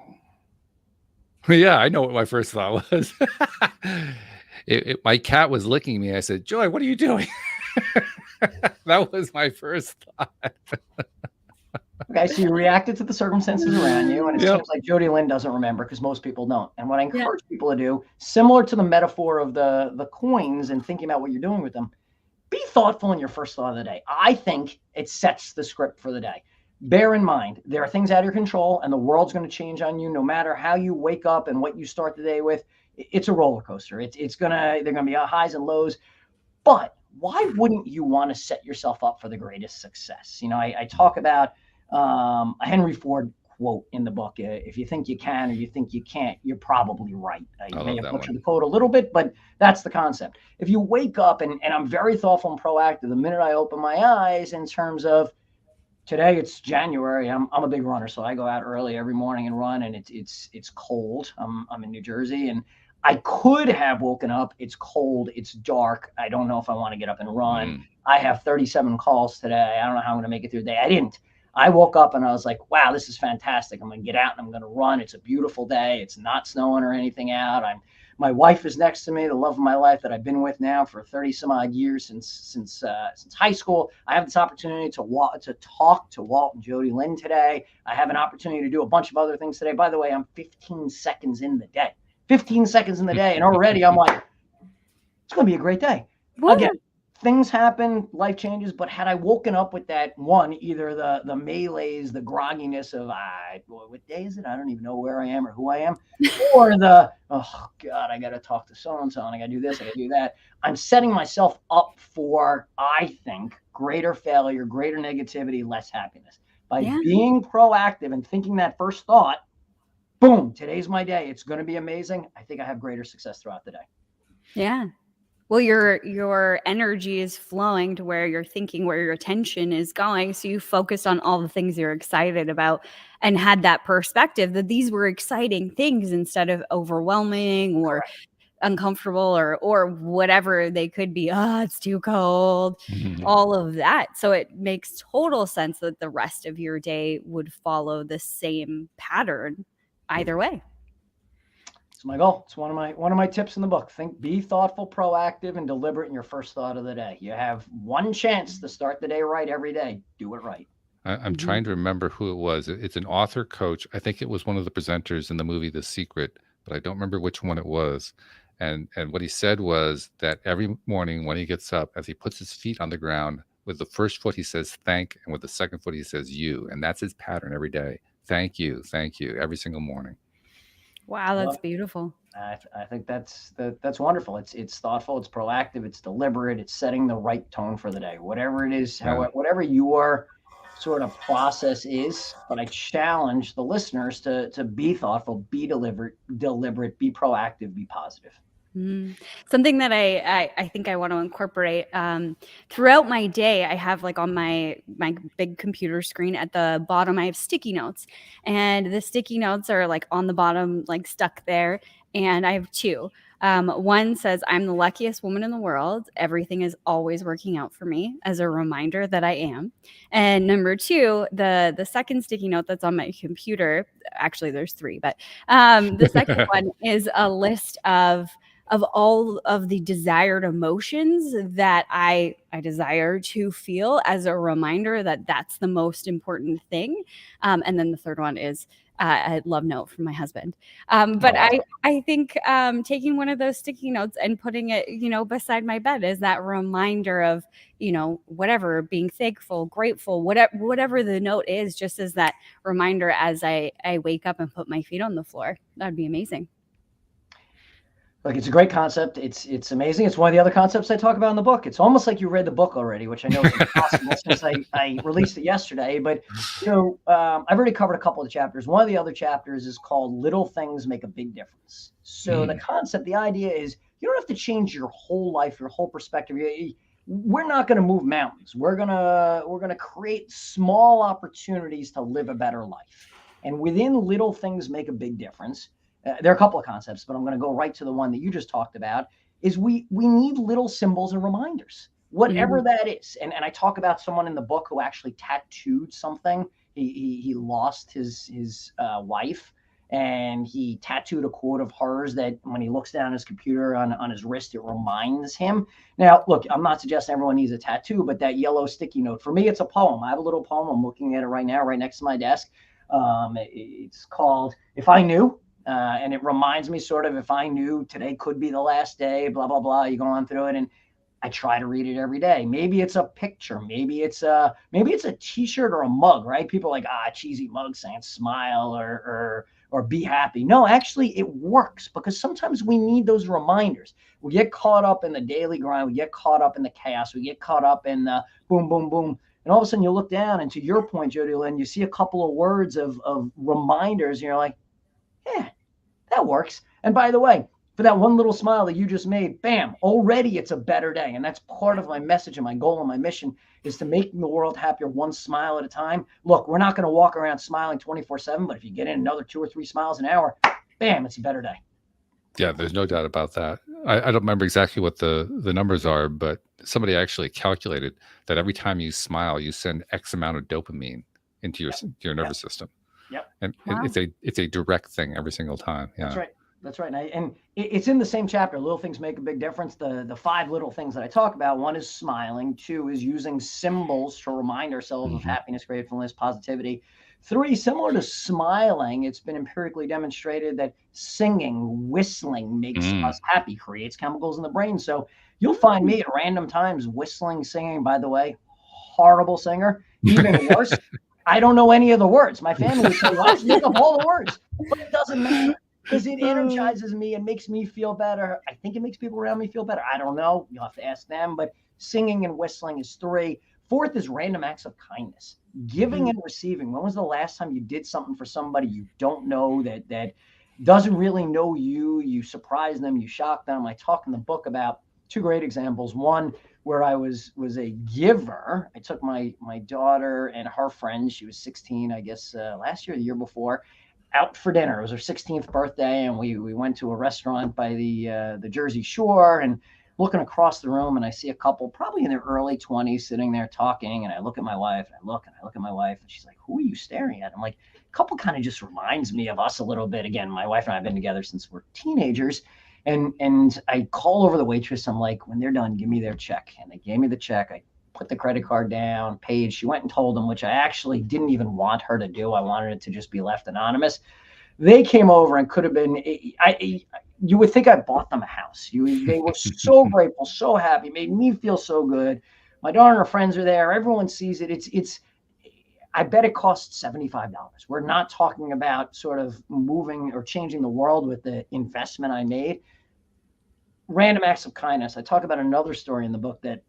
Yeah, I know what my first thought was. My cat was licking me. I said, Joy, what are you doing? That was my first thought. Okay, so you reacted to the circumstances around you, and it seems like Jody Lynn doesn't remember, because most people don't. And what I encourage people to do, similar to the metaphor of the coins and thinking about what you're doing with them, be thoughtful in your first thought of the day. I think it sets the script for the day. Bear in mind, there are things out of your control, and the world's going to change on you no matter how you wake up and what you start the day with. It's a roller coaster. They're going to be highs and lows. But why wouldn't you want to set yourself up for the greatest success? I talk about a Henry Ford quote in the book. If you think you can or you think you can't, you're probably right. You may have butchered the quote a little bit, but that's the concept. If you wake up, and I'm very thoughtful and proactive the minute I open my eyes in terms of, today it's January. I'm a big runner, so I go out early every morning and run, and it's cold. I'm in New Jersey, and I could have woken up. It's cold. It's dark. I don't know if I want to get up and run. I have 37 calls today. I don't know how I'm going to make it through the day. I didn't. I woke up and I was like, wow, this is fantastic. I'm going to get out and I'm going to run. It's a beautiful day. It's not snowing or anything out. My wife is next to me, the love of my life that I've been with now for 30 some odd years since high school. I have this opportunity to talk to Walt and Jody Lynn today. I have an opportunity to do a bunch of other things today. By the way, I'm 15 seconds in the day. 15 seconds in the day, and already I'm like, it's going to be a great day. What? Again, things happen, life changes, but had I woken up with that one, either the melees, the grogginess of, what day is it? I don't even know where I am or who I am, or oh God, I got to talk to so-and-so, and I got to do this, I got to do that. I'm setting myself up for, I think, greater failure, greater negativity, less happiness. By being proactive and thinking that first thought, boom, today's my day. It's going to be amazing. I think I have greater success throughout the day. Yeah. Well, your energy is flowing to where you're thinking, where your attention is going. So you focused on all the things you're excited about and had that perspective that these were exciting things instead of overwhelming or uncomfortable or whatever they could be. Oh, it's too cold, all of that. So it makes total sense that the rest of your day would follow the same pattern either way. It's my goal. It's one of my tips in the book. Be thoughtful, proactive, and deliberate in your first thought of the day. You have one chance to start the day right every day. Do it right. I'm trying to remember who it was. It's an author coach. I think it was one of the presenters in the movie The Secret, but I don't remember which one it was. And what he said was that every morning when he gets up, as he puts his feet on the ground, with the first foot he says thank, and with the second foot he says you, and that's his pattern every day. Thank you, every single morning. Wow, that's beautiful. I think that's wonderful. It's thoughtful, it's proactive, it's deliberate, it's setting the right tone for the day. Whatever it is, whatever your sort of process is, but I challenge the listeners to be thoughtful, be deliberate, be proactive, be positive. Something that I think I want to incorporate throughout my day. I have like on my big computer screen at the bottom, I have sticky notes, and the sticky notes are like on the bottom, like stuck there. And I have two. One says, I'm the luckiest woman in the world. Everything is always working out for me, as a reminder that I am. And number two, the second sticky note that's on my computer, actually there's three, but the second one is a list of all of the desired emotions that I desire to feel, as a reminder that that's the most important thing. And then the third one is a love note from my husband. But I think taking one of those sticky notes and putting it, beside my bed is that reminder of, whatever, being thankful, grateful, whatever the note is, just as that reminder as I wake up and put my feet on the floor. That'd be amazing. Look, it's a great concept. It's amazing. It's one of the other concepts I talk about in the book. It's almost like you read the book already, which I know is impossible since I released it yesterday. But I've already covered a couple of chapters. One of the other chapters is called "Little Things Make a Big Difference." So the concept, the idea is, you don't have to change your whole life, your whole perspective. We're not going to move mountains. We're gonna create small opportunities to live a better life, and within little things make a big difference. There are a couple of concepts, but I'm going to go right to the one that you just talked about, is we need little symbols and reminders, whatever that is. And I talk about someone in the book who actually tattooed something. He lost his wife, and he tattooed a quote of hers that when he looks down his computer on his wrist, it reminds him. Now, look, I'm not suggesting everyone needs a tattoo, but that yellow sticky note, for me, it's a poem. I have a little poem. I'm looking at it right now, right next to my desk. It's called "If I Knew." And it reminds me sort of, if I knew today could be the last day, blah, blah, blah, you go on through it. And I try to read it every day. Maybe it's a picture. Maybe it's a t-shirt or a mug, right? People are like, cheesy mug saying smile or be happy. No, actually it works, because sometimes we need those reminders. We get caught up in the daily grind. We get caught up in the chaos. We get caught up in the boom, boom, boom. And all of a sudden you look down, and to your point, Jody Lynn, you see a couple of words of reminders, and you're like, yeah, that works. And by the way, for that one little smile that you just made, bam, already it's a better day. And that's part of my message and my goal and my mission, is to make the world happier one smile at a time. Look, we're not going to walk around smiling 24/7, but if you get in another 2 or 3 smiles an hour, bam, it's a better day. Yeah, there's no doubt about that. I don't remember exactly what the numbers are, but somebody actually calculated that every time you smile, you send X amount of dopamine into your nervous system. Yep. And it's a direct thing every single time. Yeah. That's right. That's right. And it's in the same chapter. Little things make a big difference. The 5 little things that I talk about: 1 is smiling, 2 is using symbols to remind ourselves of happiness, gratefulness, positivity. 3, similar to smiling, it's been empirically demonstrated that singing, whistling makes us happy, creates chemicals in the brain. So you'll find me at random times whistling, singing. By the way, horrible singer. Even worse, I don't know any of the words. My family would say, "Why don't you make up all the words?" But it doesn't matter, because it energizes me and makes me feel better. I think it makes people around me feel better. I don't know. You'll have to ask them. But singing and whistling is 3. 4th is random acts of kindness, giving and receiving. When was the last time you did something for somebody you don't know, that doesn't really know you? You surprise them, you shock them. I talk in the book about 2 great examples. One where I was a giver. I took my daughter and her friend, she was 16, I guess, last year, the year before, out for dinner. It was her 16th birthday, and we went to a restaurant by the Jersey Shore, and looking across the room, and I see a couple probably in their early 20s sitting there talking, and I look at my wife, and I look at my wife, and she's like, "Who are you staring at?" I'm like, "A couple kind of just reminds me of us a little bit." Again, my wife and I have been together since we're teenagers. And I call over the waitress. I'm like, "When they're done, give me their check." And they gave me the check. I put the credit card down, paid. She went and told them, which I actually didn't even want her to do. I wanted it to just be left anonymous. They came over and could have been, you would think I bought them a house. They were so grateful, so happy, made me feel so good. My daughter and her friends are there. Everyone sees it. It's I bet it costs $75. We're not talking about sort of moving or changing the world with the investment I made. Random acts of kindness. I talk about another story in the book that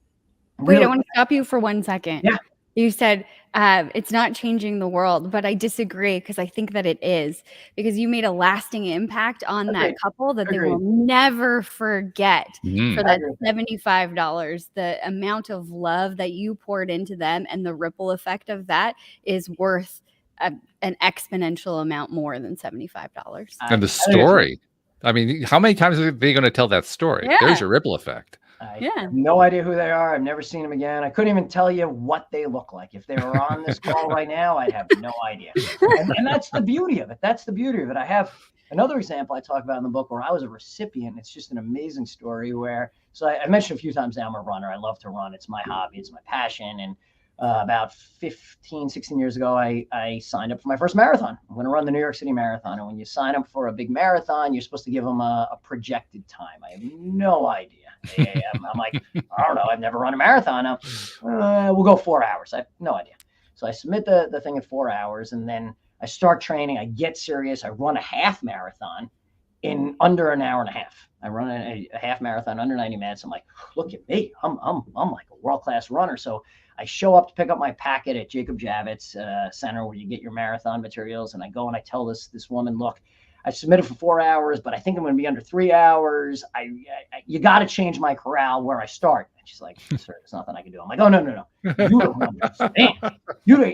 Wait, I want to stop you for 1 second. Yeah. You said it's not changing the world, but I disagree, because I think that it is, because you made a lasting impact on that couple that they will never forget for that $75. The amount of love that you poured into them and the ripple effect of that is worth an exponential amount more than $75. And the story. I mean, how many times are they going to tell that story? Yeah. There's your ripple effect. I have no idea who they are. I've never seen them again. I couldn't even tell you what they look like. If they were on this call right now, I'd have no idea. And that's the beauty of it. That's the beauty of it. I have another example I talk about in the book where I was a recipient. It's just an amazing story where, so I mentioned a few times now, I'm a runner. I love to run. It's my hobby. It's my passion. And about 16 years ago, I signed up for my first marathon. I'm going to run the New York City Marathon. And when you sign up for a big marathon, you're supposed to give them a projected time. I have no idea. I'm like, I don't know. I've never run a marathon. We'll go 4 hours. I have no idea. So I submit the thing at 4 hours, and then I start training. I get serious. I run a half marathon in under an hour and a half. I run a half marathon under 90 minutes. I'm like, look at me. I'm like a world-class runner. So I show up to pick up my packet at Jacob Javits Center, where you get your marathon materials. And I go and I tell this woman, look, I submitted for 4 hours, but I think I'm going to be under 3 hours. You got to change my corral where I start. And she's like, "Sir, there's nothing I can do." I'm like, "Oh, no. You don't understand.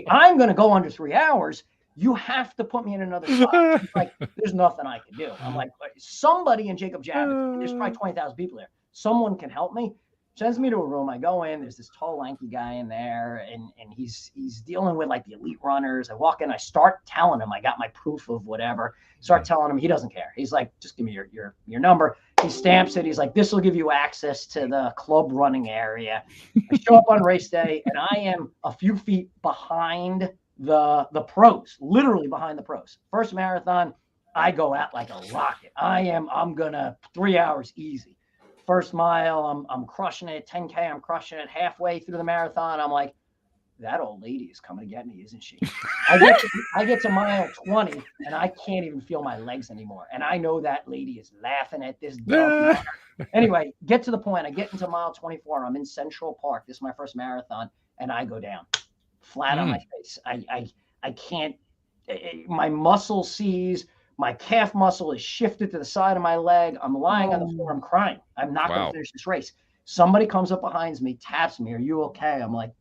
I'm going to go under 3 hours. You have to put me in another spot." She's like, "There's nothing I can do." I'm like, "Somebody in Jacob Javits, there's probably 20,000 people there. Someone can help me." Sends me to a room. I go in. There's this tall, lanky guy in there, and he's dealing with like the elite runners. I walk in. I start telling him I got my proof of whatever. Start telling him. He doesn't care. He's like, "Just give me your number." He stamps it. He's like, "This will give you access to the club running area." I show up on race day, and I am a few feet behind the pros, literally behind the pros. First marathon, I go out like a rocket. I'm gonna 3 hours easy. first mile, I'm crushing it. 10K, I'm crushing it. Halfway through the marathon, I'm like, that old lady is coming to get me, isn't she? I get to mile 20 and I can't even feel my legs anymore. And I know that lady is laughing at this dumb. Anyway, get to the point. I get into mile 24. I'm in Central Park. This is my first marathon. And I go down flat on my face. I can't, my muscle seize. My calf muscle is shifted to the side of my leg. I'm lying on the floor. I'm crying. I'm not going to finish this race. Somebody comes up behind me, taps me. Are you okay? I'm like,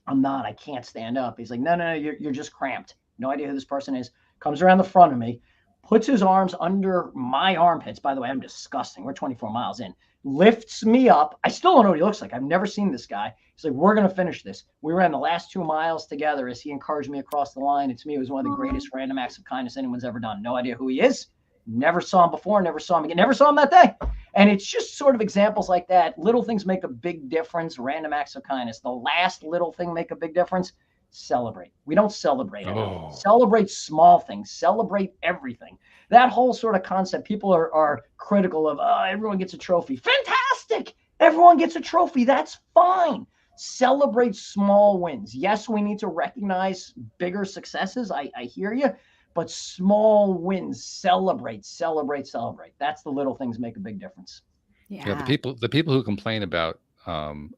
I'm not. I can't stand up. He's like, no, you're just cramped. No idea who this person is. Comes around the front of me, puts his arms under my armpits. By the way, I'm disgusting. We're 24 miles in. Lifts me up. I still don't know what he looks like. I've never seen this guy. He's like, we're going to finish this. We ran the last 2 miles together as he encouraged me across the line. And to me, it was one of the greatest random acts of kindness anyone's ever done. No idea who he is. Never saw him before. Never saw him again. Never saw him that day. And it's just sort of examples like that. Little things make a big difference. Random acts of kindness. The last little thing make a big difference. Celebrate. We don't celebrate enough. Celebrate small things. Celebrate everything. That whole sort of concept, people are critical of, everyone gets a trophy. Fantastic. Everyone gets a trophy. That's fine. Celebrate small wins. Yes, we need to recognize bigger successes. I hear you. But small wins, celebrate. That's the little things make a big difference. Yeah, the people who complain about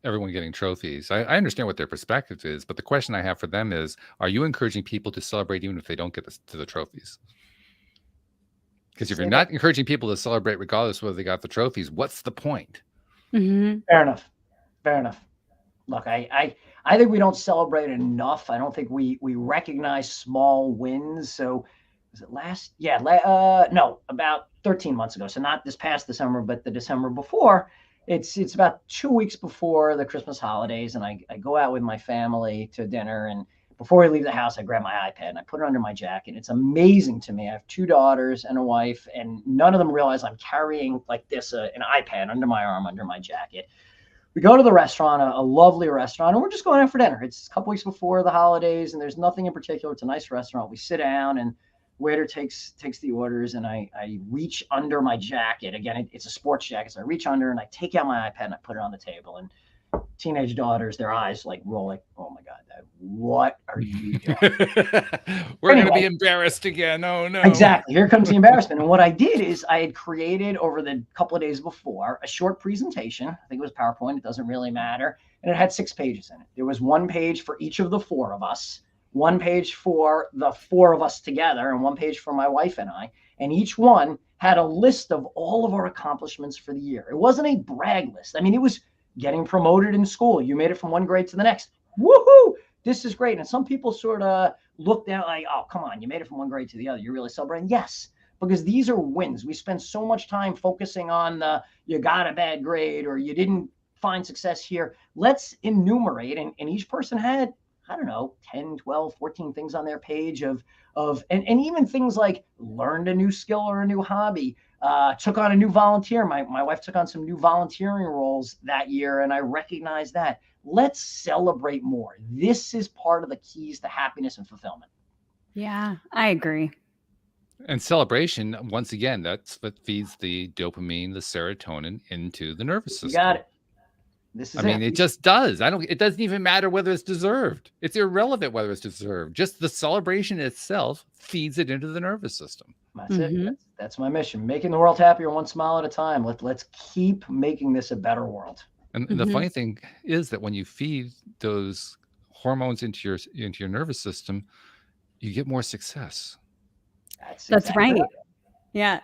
everyone getting trophies, I understand what their perspective is, but the question I have for them is, are you encouraging people to celebrate even if they don't get to the trophies? Because if you're not encouraging people to celebrate regardless whether they got the trophies, what's the point? Mm-hmm. Fair enough. Look, I think we don't celebrate enough. I don't think we recognize small wins. So was it last? Yeah. No, about 13 months ago. So not this past December, but the December before. It's about 2 weeks before the Christmas holidays. And I go out with my family to dinner. And before we leave the house, I grab my iPad and I put it under my jacket. It's amazing to me. I have 2 daughters and a wife, and none of them realize I'm carrying like this, an iPad under my arm, under my jacket. We go to the restaurant, a lovely restaurant, and we're just going out for dinner. It's a couple weeks before the holidays, and there's nothing in particular. It's a nice restaurant. We sit down, and waiter takes the orders, and I reach under my jacket. Again, it's a sports jacket, so I reach under, and I take out my iPad, and I put it on the table. And teenage daughters, their eyes like roll like, oh my God, Dad, what are you doing? We're going to be embarrassed again. Oh no. Exactly. Here comes the embarrassment. And what I did is I had created over the couple of days before a short presentation. I think it was PowerPoint. It doesn't really matter. And it had 6 pages in it. There was 1 page for each of the 4 of us, 1 page for the 4 of us together, and 1 page for my wife and I. And each one had a list of all of our accomplishments for the year. It wasn't a brag list. I mean, it was getting promoted in school. You made it from one grade to the next. Woohoo! This is great. And some people sort of look down like, oh, come on, you made it from one grade to the other. You're really celebrating? Yes, because these are wins. We spend so much time focusing on the, you got a bad grade or you didn't find success here. Let's enumerate. And each person had, I don't know, 10, 12, 14 things on their page and even things like learned a new skill or a new hobby, took on a new volunteer. My wife took on some new volunteering roles that year, and I recognize that. Let's celebrate more. This is part of the keys to happiness and fulfillment. Yeah, I agree. And celebration, once again, that's what feeds the dopamine, the serotonin into the nervous system. You got it. I mean, it just does. It doesn't even matter whether it's deserved. It's irrelevant whether it's deserved. Just the celebration itself feeds it into the nervous system. That's it. That's my mission. Making the world happier one smile at a time. Let's keep making this a better world. And the funny thing is that when you feed those hormones into your nervous system, you get more success. That's right. Yeah.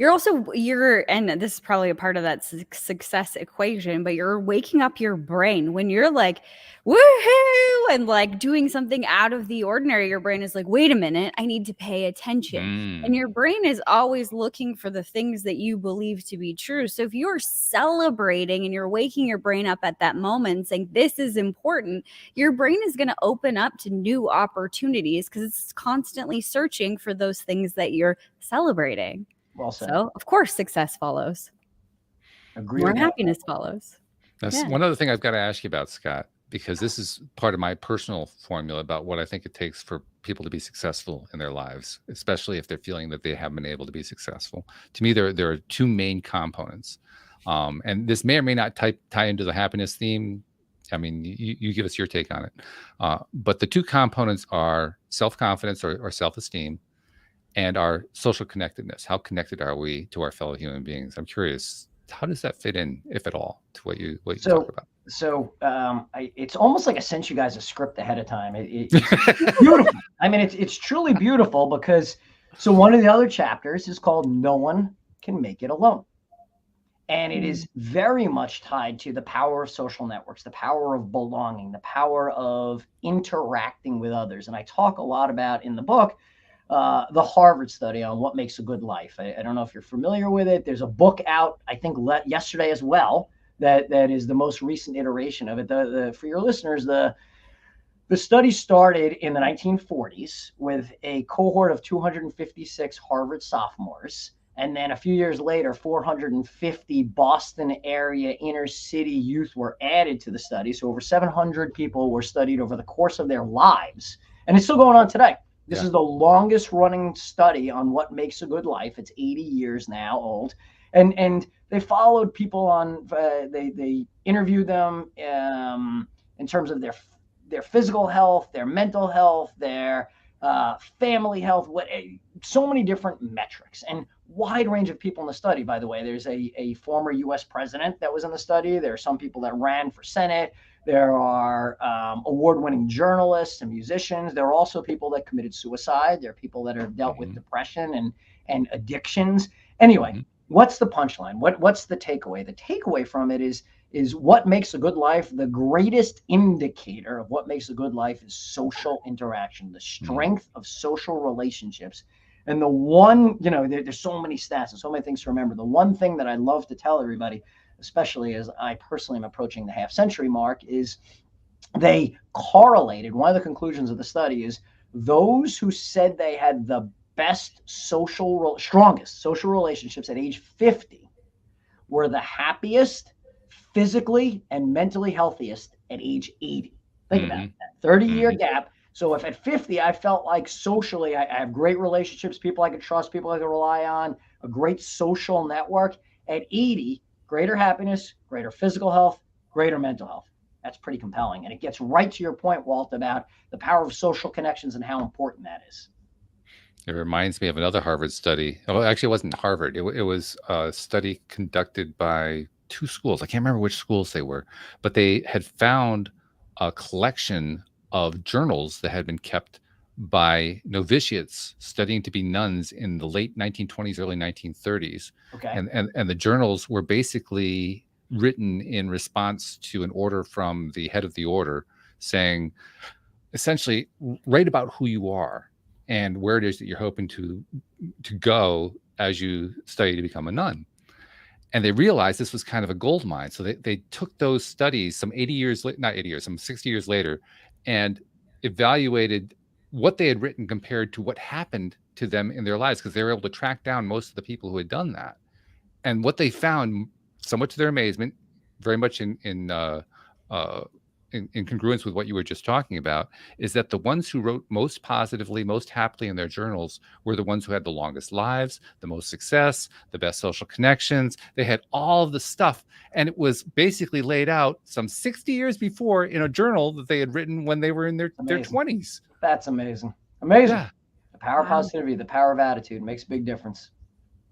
And this is probably a part of that success equation, but you're waking up your brain when you're like, woohoo, and like doing something out of the ordinary. Your brain is like, wait a minute, I need to pay attention. And your brain is always looking for the things that you believe to be true. So if you're celebrating and you're waking your brain up at that moment saying, this is important, your brain is going to open up to new opportunities because it's constantly searching for those things that you're celebrating. Well said. So, of course, success follows. More happiness follows. That's one other thing I've got to ask you about, Scott, because this is part of my personal formula about what I think it takes for people to be successful in their lives, especially if they're feeling that they haven't been able to be successful. To me, there are 2 main components. And this may or may not tie into the happiness theme. I mean, you give us your take on it. But the two components are self-confidence or self-esteem and our social connectedness. How connected are we to our fellow human beings? I'm curious, how does that fit in, if at all, to what you talk about? So it's almost like I sent you guys a script ahead of time. It's beautiful. I mean, it's truly beautiful because so one of the other chapters is called "No One Can Make It Alone." And it is very much tied to the power of social networks, the power of belonging, the power of interacting with others. And I talk a lot about in the book the Harvard study on what makes a good life. I don't know if you're familiar with it. There's a book out, I think, yesterday as well, that is the most recent iteration of it. For your listeners, the study started in the 1940s with a cohort of 256 Harvard sophomores. And then a few years later, 450 Boston area inner city youth were added to the study. So over 700 people were studied over the course of their lives. And it's still going on today. This is the longest running study on what makes a good life. It's 80 years now old. And they followed people on, they interviewed them in terms of their physical health, their mental health, their family health, so many different metrics and wide range of people in the study. By the way, there's a former U.S. president that was in the study. There are some people that ran for Senate. There are award-winning journalists and musicians. There are also people that committed suicide. There are people that have dealt with depression and addictions. Anyway, what's the punchline? What's the takeaway? The takeaway from it is what makes a good life. The greatest indicator of what makes a good life is social interaction, the strength of social relationships. And the one, there's so many stats and so many things to remember. The one thing that I love to tell everybody, especially as I personally am approaching the half-century mark, is they correlated. One of the conclusions of the study is those who said they had the best strongest social relationships at age 50 were the happiest, physically and mentally healthiest at age 80. Think about that 30-year gap. So if at 50, I felt like socially, I have great relationships, people I can trust, people I can rely on, a great social network. At 80, greater happiness, greater physical health, greater mental health. That's pretty compelling. And it gets right to your point, Walt, about the power of social connections and how important that is. It reminds me of another Harvard study. Oh, actually, it wasn't Harvard. It was a study conducted by two schools. I can't remember which schools they were, but they had found a collection of journals that had been kept by novitiates studying to be nuns in the late 1920s, early 1930s. Okay. And the journals were basically written in response to an order from the head of the order saying, essentially, write about who you are and where it is that you're hoping to go as you study to become a nun. And they realized this was kind of a gold mine. So they took those studies some 60 years later, and evaluated what they had written compared to what happened to them in their lives, because they were able to track down most of the people who had done that. And what they found, somewhat to their amazement, very much in congruence with what you were just talking about, is that the ones who wrote most positively, most happily in their journals were the ones who had the longest lives, the most success, the best social connections. They had all of the stuff. And it was basically laid out some 60 years before in a journal that they had written when they were in their 20s. That's amazing. Amazing. Yeah. The power of positivity, the power of attitude makes a big difference.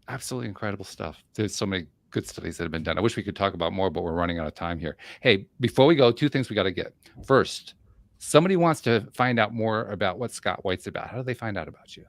Absolutely incredible stuff. There's so many good studies that have been done. I wish we could talk about more, but we're running out of time here. Hey, before we go, two things we got to get. First, somebody wants to find out more about what Scott White's about. How do they find out about you?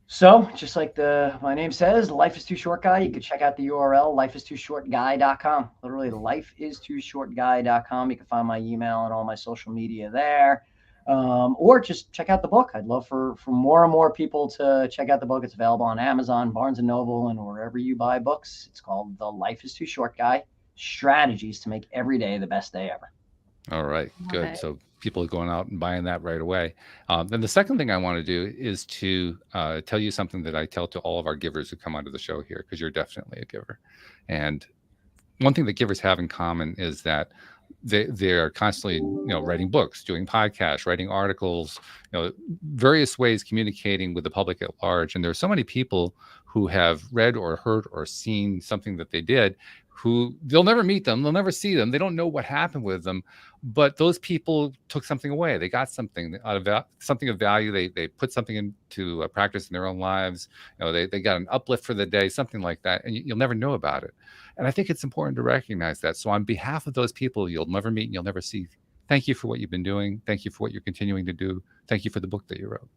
So just like my name says, Life is Too Short Guy, you can check out the URL, lifeistooshortguy.com. Literally, lifeistooshortguy.com. You can find my email and all my social media there. Or just check out the book. I'd love for more and more people to check out the book. It's available on Amazon, Barnes & Noble, and wherever you buy books. It's called The Life is Too Short Guy, Strategies to Make Every Day the Best Day Ever. All right, good. So people are going out and buying that right away. Then the second thing I want to do is to tell you something that I tell to all of our givers who come onto the show here, because you're definitely a giver. And one thing that givers have in common is that they are constantly, writing books, doing podcasts, writing articles, various ways communicating with the public at large. And there's so many people who have read or heard or seen something that they did, who they'll never meet them, they'll never see them, they don't know what happened with them, but those people took something away. They got something out of something of value. They put something into practice in their own lives. They got an uplift for the day, something like that, and you'll never know about it. And I think it's important to recognize that. So on behalf of those people you'll never meet and you'll never see, thank you for what you've been doing. Thank you for what you're continuing to do. Thank you for the book that you wrote.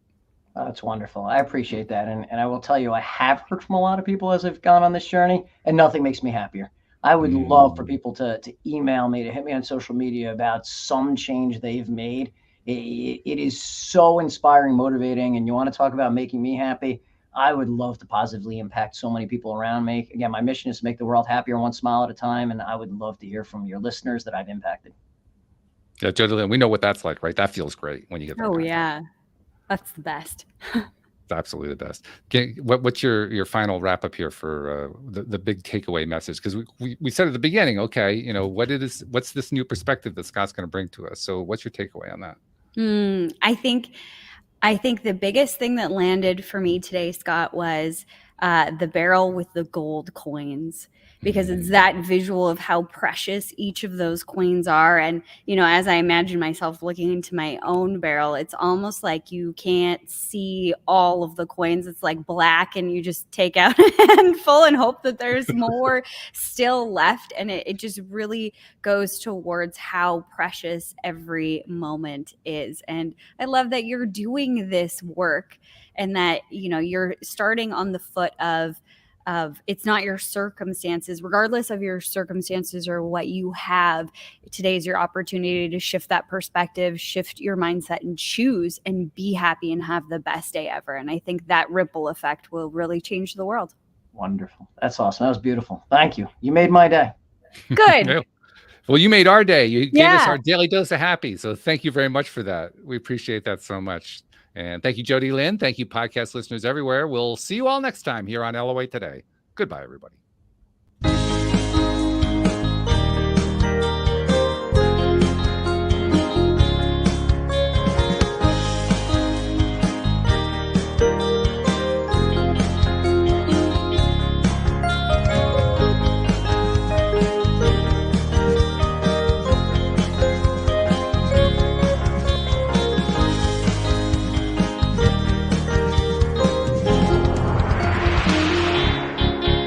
Oh, that's wonderful. I appreciate that. And I will tell you, I have heard from a lot of people as I've gone on this journey, and nothing makes me happier. I would love for people to email me, to hit me on social media about some change they've made. It is so inspiring, motivating, and you want to talk about making me happy. I would love to positively impact so many people around me. Again, my mission is to make the world happier one smile at a time, and I would love to hear from your listeners that I've impacted. Yeah, Jody, we know what that's like, right? That feels great when you get that. Oh, yeah. That's the best. It's absolutely the best. What's your final wrap up here for the big takeaway message? Because we said at the beginning, okay, what's this new perspective that Scott's going to bring to us? So what's your takeaway on that? I think the biggest thing that landed for me today, Scott, was the barrel with the gold coins, because it's that visual of how precious each of those coins are. And, as I imagine myself looking into my own barrel, it's almost like you can't see all of the coins. It's like black, and you just take out a handful and hope that there's more still left. And it just really goes towards how precious every moment is. And I love that you're doing this work, and that, you're starting on the foot of it's not your circumstances, regardless of your circumstances or what you have. Today's your opportunity to shift that perspective, shift your mindset, and choose and be happy and have the best day ever. And I think that ripple effect will really change the world. Wonderful. That's awesome. That was beautiful. Thank you. You made my day. Good. Yeah. Well, you made our day. You gave us our daily dose of happy. So thank you very much for that. We appreciate that so much. And thank you, Jody Lynn. Thank you, podcast listeners everywhere. We'll see you all next time here on LOA Today. Goodbye, everybody.